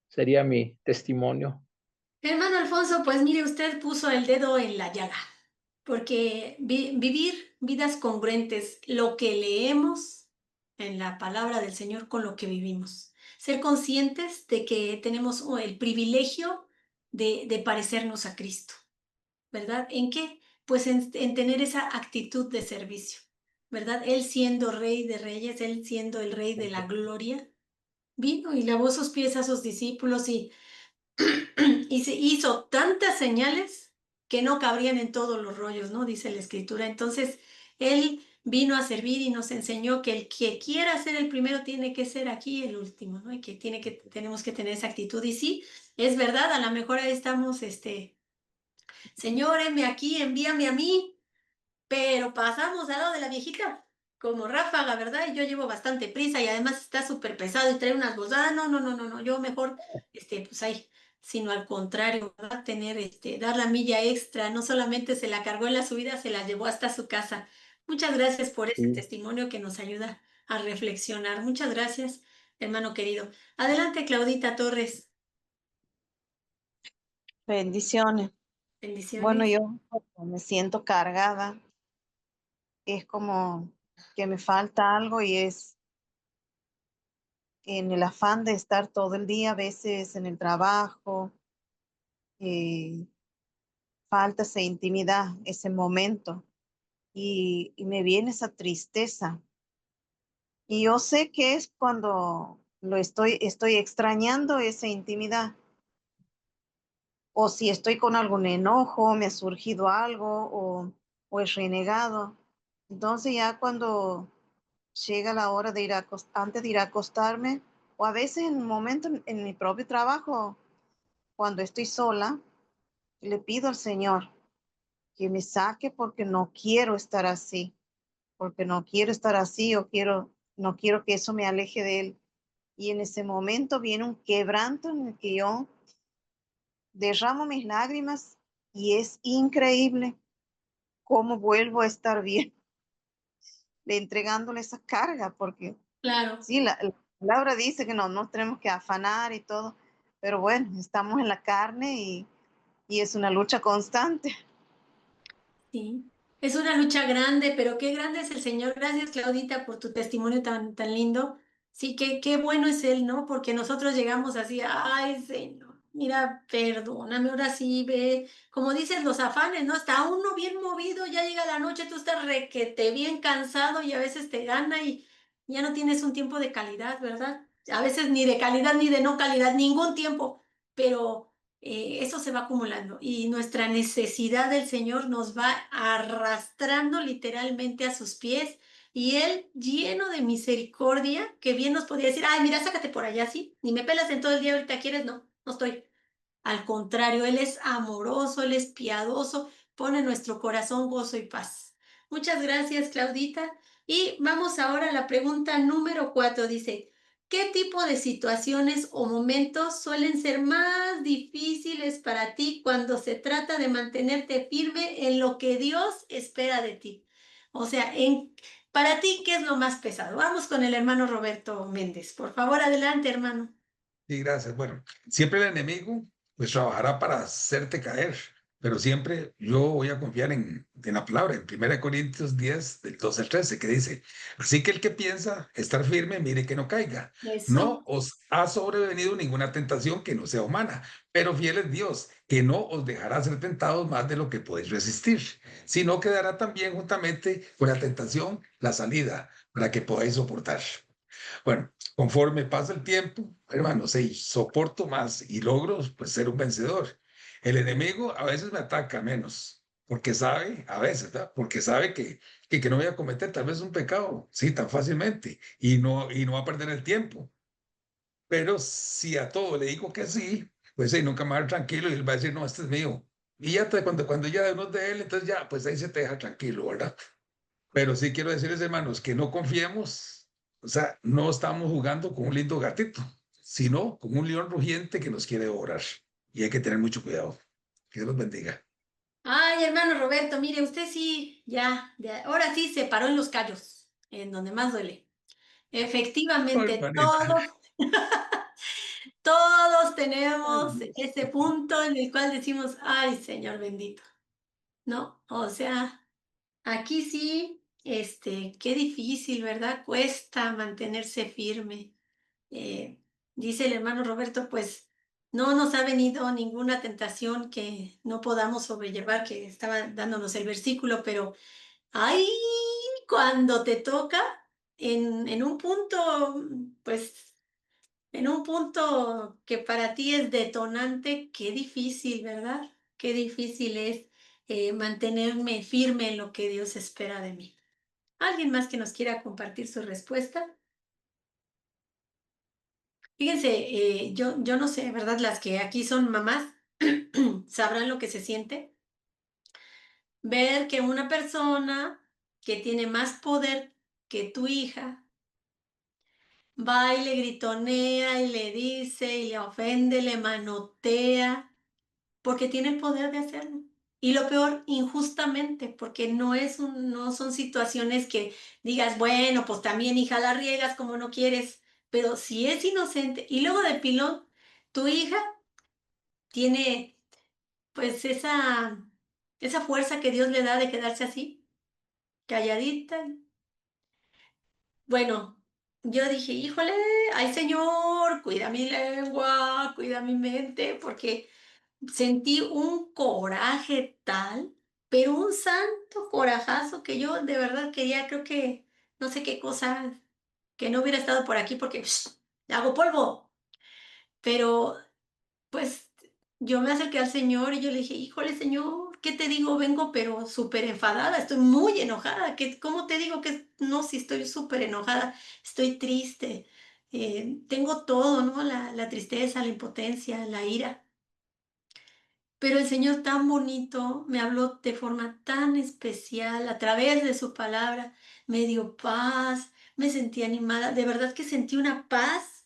Sería mi testimonio. Hermano Alfonso, pues mire, usted puso el dedo en la llaga, porque vivir vidas congruentes, lo que leemos en la palabra del Señor con lo que vivimos. Ser conscientes de que tenemos el privilegio de parecernos a Cristo, ¿verdad? ¿En qué? Pues en tener esa actitud de servicio, ¿verdad? Él siendo Rey de Reyes, Él siendo el Rey de la Gloria, vino y lavó sus pies a sus discípulos y se hizo tantas señales que no cabrían en todos los rollos, ¿no? Dice la escritura. Entonces, Él vino a servir y nos enseñó que el que quiera ser el primero tiene que ser aquí el último, ¿no? Y que tenemos que tener esa actitud. Y sí, es verdad, a lo mejor ahí estamos, Señor, heme aquí, envíame a mí, pero pasamos al lado de la viejita como ráfaga, ¿verdad? Y yo llevo bastante prisa y además está súper pesado y trae unas bolsas. Ah, no, no, no, no, no, yo mejor, pues ahí, sino al contrario, ¿verdad? Tener, dar la milla extra, no solamente se la cargó en la subida, se la llevó hasta su casa. Muchas gracias por ese Sí. testimonio que nos ayuda a reflexionar. Muchas gracias, hermano querido. Adelante, Claudita Torres. Bendiciones. Bueno, Bendiciones. yo me siento cargada. Es como que me falta algo y es en el afán de estar todo el día, a veces en el trabajo, falta esa intimidad, ese momento. Y me viene esa tristeza. Y yo sé que es cuando estoy extrañando esa intimidad. O si estoy con algún enojo, me ha surgido algo o he renegado. Entonces ya cuando llega la hora de antes de ir a acostarme, o a veces en un momento en mi propio trabajo, cuando estoy sola, le pido al Señor que me saque porque no quiero estar así, porque no quiero estar así no quiero que eso me aleje de Él. Y en ese momento viene un quebranto en el que yo derramo mis lágrimas y es increíble cómo vuelvo a estar bien, entregándole esa carga, porque Claro. sí, la palabra dice que no nos tenemos que afanar y todo, pero bueno, estamos en la carne y es una lucha constante. Sí, es una lucha grande, pero qué grande es el Señor. Gracias, Claudita, por tu testimonio tan lindo. Sí, qué bueno es Él, ¿no? Porque nosotros llegamos así, ay, Señor, mira, perdóname, ahora sí, ve, como dices, los afanes, ¿no? Está uno bien movido, ya llega la noche, tú estás requete bien cansado y a veces te gana y ya no tienes un tiempo de calidad, ¿verdad? A veces ni de calidad ni de no calidad, ningún tiempo, pero eso se va acumulando y nuestra necesidad del Señor nos va arrastrando literalmente a sus pies y Él lleno de misericordia, que bien nos podría decir, ay, mira, sácate por allá, sí, ni me pelas en todo el día, ahorita quieres, no, no estoy. Al contrario, Él es amoroso, Él es piadoso, pone en nuestro corazón gozo y paz. Muchas gracias, Claudita. Y vamos ahora a la pregunta número 4. Dice, ¿qué tipo de situaciones o momentos suelen ser más difíciles para ti cuando se trata de mantenerte firme en lo que Dios espera de ti? O sea, para ti, ¿qué es lo más pesado? Vamos con el hermano Roberto Méndez. Por favor, adelante, hermano. Sí, gracias. Bueno, siempre el enemigo pues trabajará para hacerte caer, pero siempre yo voy a confiar en la palabra, en 1 Corintios 10, del 12 al 13, que dice, así que el que piensa estar firme, mire que no caiga. No Eso. os ha sobrevenido ninguna tentación que no sea humana, pero fiel es Dios, que no os dejará ser tentados más de lo que podéis resistir, sino que dará también juntamente con la tentación la salida para que podáis soportar. Bueno, conforme pasa el tiempo, hermano, soporto más y logro pues ser un vencedor. El enemigo a veces me ataca menos, porque sabe, a veces, ¿verdad? Porque sabe que no voy a cometer tal vez un pecado, sí, tan fácilmente, y no va a perder el tiempo. Pero si a todo le digo que sí, pues sí, nunca me va a dar tranquilo y él va a decir, no, este es mío. Y ya cuando ya uno es de él, entonces ya, pues ahí se te deja tranquilo, ¿verdad? Pero sí quiero decirles, hermanos, que no confiemos, o sea, no estamos jugando con un lindo gatito, sino con un león rugiente que nos quiere devorar. Y hay que tener mucho cuidado. Que Dios los bendiga. Ay, hermano Roberto, mire, usted sí, ahora sí se paró en los callos, en donde más duele. Ay, Efectivamente, hermanita. todos Ay, tenemos Dios. ese punto en el cual decimos, ay, Señor bendito, ¿no? O sea, aquí sí, qué difícil, ¿verdad? Cuesta mantenerse firme. Eh, Dice el hermano Roberto, pues no nos ha venido ninguna tentación que no podamos sobrellevar, que estaba dándonos el versículo, pero ay, cuando te toca en un punto, pues en un punto que para ti es detonante, qué difícil, ¿verdad? Qué difícil es mantenerme firme en lo que Dios espera de mí. ¿Alguien más que nos quiera compartir su respuesta? Fíjense, yo no sé, ¿verdad? Las que aquí son mamás sabrán lo que se siente. Ver que una persona que tiene más poder que tu hija va y le gritonea y le dice y le ofende, le manotea, porque tiene el poder de hacerlo. Y lo peor, injustamente, porque no son situaciones que digas, bueno, pues también hija la riegas como no quieres, pero si es inocente y luego de pilón, tu hija tiene pues esa fuerza que Dios le da de quedarse así, calladita. Bueno, yo dije, híjole, ay Señor, cuida mi lengua, cuida mi mente, porque sentí un coraje tal, pero un santo corajazo que yo de verdad quería, creo que, no sé qué cosa, que no hubiera estado por aquí porque hago polvo, pero pues yo me acerqué al Señor y yo le dije, híjole Señor, ¿qué te digo? Vengo pero súper enfadada, estoy muy enojada, ¿cómo te digo que no? Si estoy súper enojada, estoy triste, tengo todo, ¿no? La tristeza, la impotencia, la ira. Pero el Señor tan bonito me habló de forma tan especial a través de su palabra, me dio paz, me sentí animada, de verdad que sentí una paz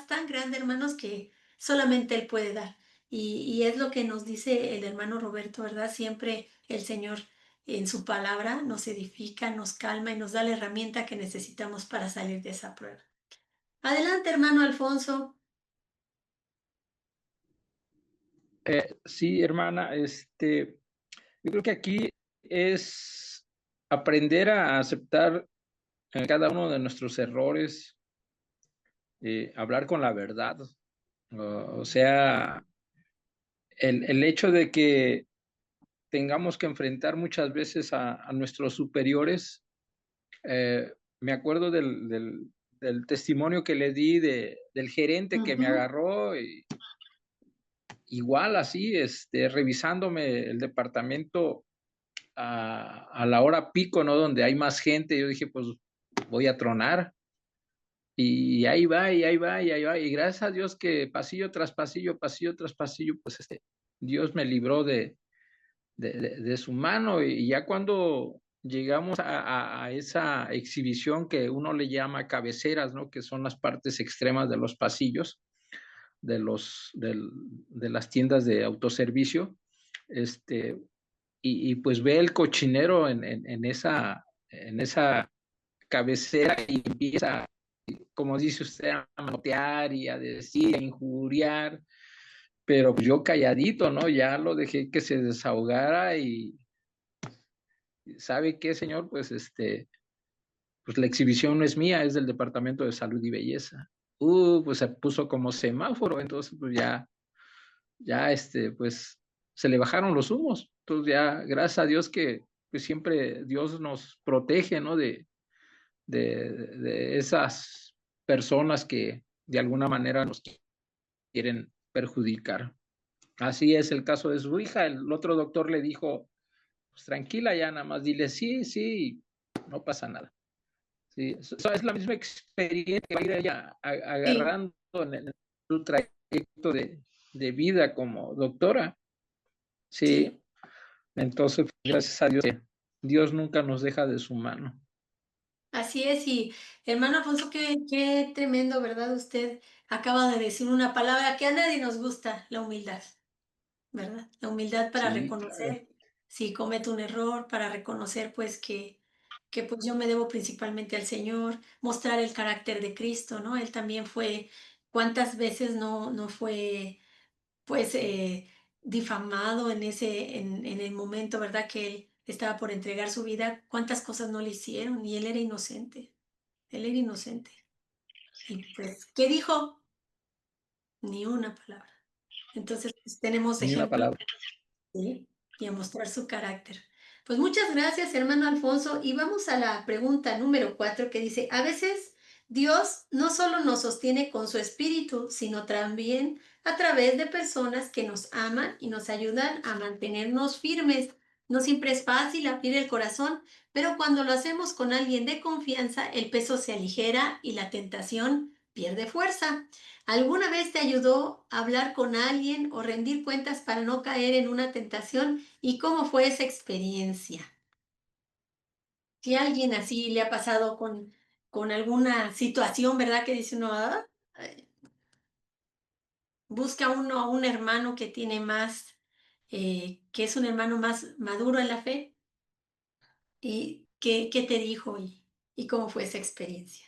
tan grande, hermanos, que solamente Él puede dar. Y es lo que nos dice el hermano Roberto, ¿verdad? Siempre el Señor en su palabra nos edifica, nos calma y nos da la herramienta que necesitamos para salir de esa prueba. Adelante, hermano Alfonso. Sí, hermana, yo creo que aquí es aprender a aceptar cada uno de nuestros errores, hablar con la verdad. O sea, el hecho de que tengamos que enfrentar muchas veces a nuestros superiores. Me acuerdo del testimonio que le di del gerente que me Ujú. agarró, igual así, revisándome el departamento a la hora pico, ¿no? Donde hay más gente, yo dije, pues voy a tronar. Y ahí va, y ahí va, y ahí va. Y gracias a Dios que pasillo tras pasillo, pasillo tras pasillo, pues Dios me libró de su mano. Y ya cuando llegamos a esa exhibición que uno le llama cabeceras, ¿no? Que son las partes extremas de los pasillos de las tiendas de autoservicio, y pues ve el cochinero en esa cabecera y empieza, como dice usted, a manotear y a decir, a injuriar, pero yo calladito, ¿no? Ya lo dejé que se desahogara y ¿sabe qué, señor? Pues la exhibición no es mía, es del Departamento de Salud y Belleza. Pues se puso como semáforo, entonces pues pues se le bajaron los humos. Entonces ya, gracias a Dios que pues siempre Dios nos protege, ¿no? De esas personas que de alguna manera nos quieren perjudicar. Así es el caso de su hija. El otro doctor le dijo, pues tranquila ya, nada más dile sí, sí, no pasa nada. Sí, eso es la misma experiencia que va a ir ella Sí. agarrando en su trayecto de vida como doctora. Sí. Sí, entonces, gracias a Dios, Dios nunca nos deja de su mano. Así es, y hermano Alfonso, qué tremendo, ¿verdad? Usted acaba de decir una palabra que a nadie nos gusta, la humildad, ¿verdad? La humildad para Sí, claro. reconocer si cometo un error, para reconocer pues que pues yo me debo principalmente al Señor, mostrar el carácter de Cristo, ¿no? Él también fue, ¿cuántas veces no fue pues difamado en el momento, ¿verdad? Que él estaba por entregar su vida, cuántas cosas no le hicieron y él era inocente, él era inocente. Y pues, ¿qué dijo? Ni una palabra. Entonces, pues, tenemos Ni una ejemplo. palabra. Sí, y a mostrar su carácter. Pues muchas gracias, hermano Alfonso. Y vamos a la pregunta número 4 que dice, a veces Dios no solo nos sostiene con su espíritu, sino también a través de personas que nos aman y nos ayudan a mantenernos firmes. No siempre es fácil abrir el corazón, pero cuando lo hacemos con alguien de confianza, el peso se aligera y la tentación pierde fuerza. ¿Alguna vez te ayudó a hablar con alguien o rendir cuentas para no caer en una tentación? ¿Y cómo fue esa experiencia? Si a alguien así le ha pasado con alguna situación, ¿verdad? Que dice uno, "Ah", busca uno a un hermano que tiene más, que es un hermano más maduro en la fe. ¿Y qué te dijo y cómo fue esa experiencia?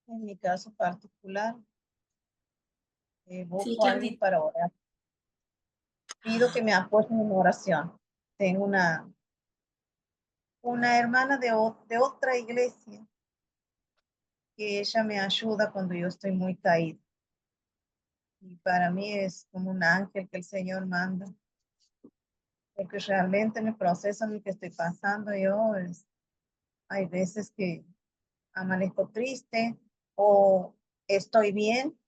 En mi caso particular, Sí, busco a alguien Claudia. para orar. Pido que me apoyen en oración. Tengo una hermana de otra iglesia que ella me ayuda cuando yo estoy muy caída. Y para mí es como un ángel que el Señor manda, porque realmente en el proceso en el que estoy pasando yo, hay veces que amanezco triste o estoy bien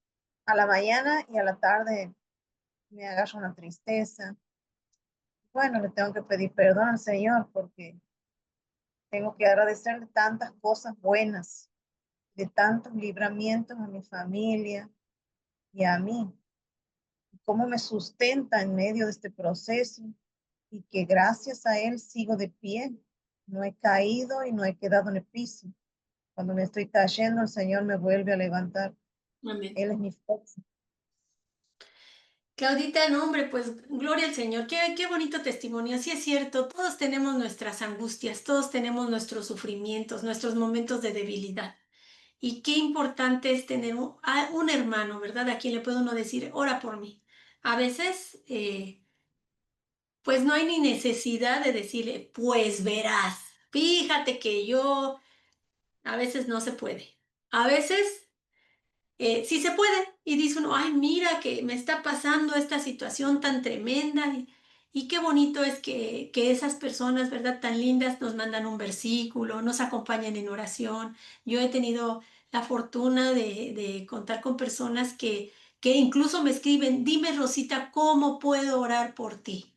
a la mañana y a la tarde me agarra una tristeza. Bueno, le tengo que pedir perdón al Señor porque tengo que agradecerle tantas cosas buenas, de tantos libramientos a mi familia y a mí, cómo me sustenta en medio de este proceso y que gracias a Él sigo de pie. No he caído y no he quedado en el piso. Cuando me estoy cayendo, el Señor me vuelve a levantar. Amén. Él es mi fuerza. Claudita, no, hombre, pues gloria al Señor. Qué bonito testimonio. Sí es cierto, todos tenemos nuestras angustias, todos tenemos nuestros sufrimientos, nuestros momentos de debilidad. Y qué importante es tener un hermano, ¿verdad? A quien le puede uno decir, ora por mí. A veces, pues no hay ni necesidad de decirle, pues verás, fíjate que yo, a veces no se puede. A veces sí se puede. Y dice uno, ay, mira que me está pasando esta situación tan tremenda. Y qué bonito es que esas personas, ¿verdad? Tan lindas nos mandan un versículo, nos acompañan en oración. Yo he tenido la fortuna de contar con personas que incluso me escriben, dime, Rosita, ¿cómo puedo orar por ti?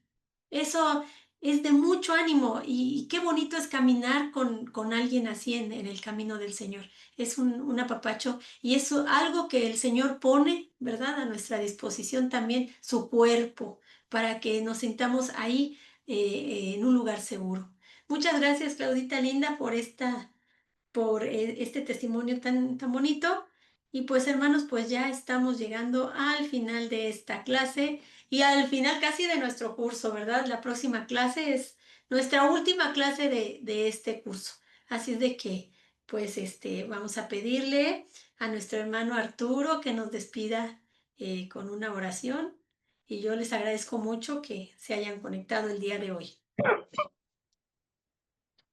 Eso es de mucho ánimo y qué bonito es caminar con alguien así en el camino del Señor. Es un apapacho y es algo que el Señor pone, ¿verdad?, a nuestra disposición también, su cuerpo, para que nos sintamos ahí en un lugar seguro. Muchas gracias, Claudita linda, por este testimonio tan bonito. Y pues hermanos, pues ya estamos llegando al final de esta clase y al final casi de nuestro curso, ¿verdad? La próxima clase es nuestra última clase de este curso. Así es de que, pues, vamos a pedirle a nuestro hermano Arturo que nos despida con una oración. Y yo les agradezco mucho que se hayan conectado el día de hoy.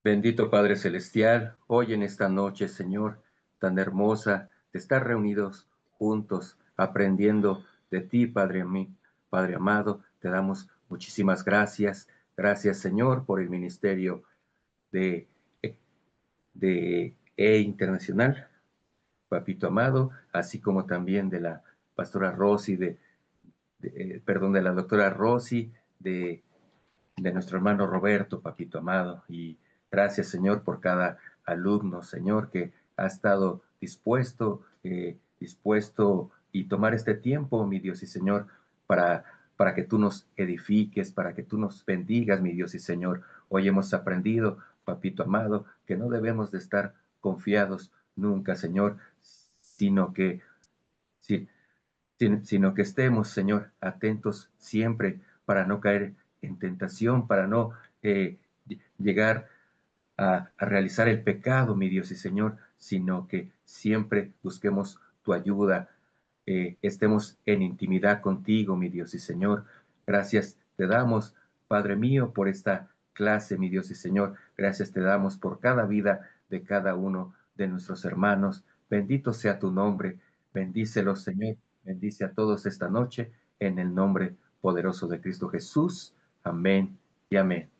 Bendito Padre Celestial, hoy en esta noche, Señor, tan hermosa, de estar reunidos juntos, aprendiendo de ti, Padre amado, te damos muchísimas gracias. Gracias, Señor, por el ministerio de, de Internacional, Papito amado, así como también de la pastora Rosy, de la doctora Rosy, de nuestro hermano Roberto, Papito amado, y gracias, Señor, por cada alumno, Señor, que ha estado dispuesto y tomar este tiempo, mi Dios y Señor, para que tú nos edifiques, para que tú nos bendigas, mi Dios y Señor. Hoy hemos aprendido, Papito amado, que no debemos de estar confiados nunca, Señor, sino que, si, sino que estemos, Señor, atentos siempre para no caer en tentación, para no llegar a realizar el pecado, mi Dios y Señor, sino que siempre busquemos tu ayuda, estemos en intimidad contigo, mi Dios y Señor. Gracias te damos, Padre mío, por esta clase, mi Dios y Señor. Gracias te damos por cada vida de cada uno de nuestros hermanos. Bendito sea tu nombre. Bendícelos, Señor. Bendice a todos esta noche en el nombre poderoso de Cristo Jesús. Amén y amén.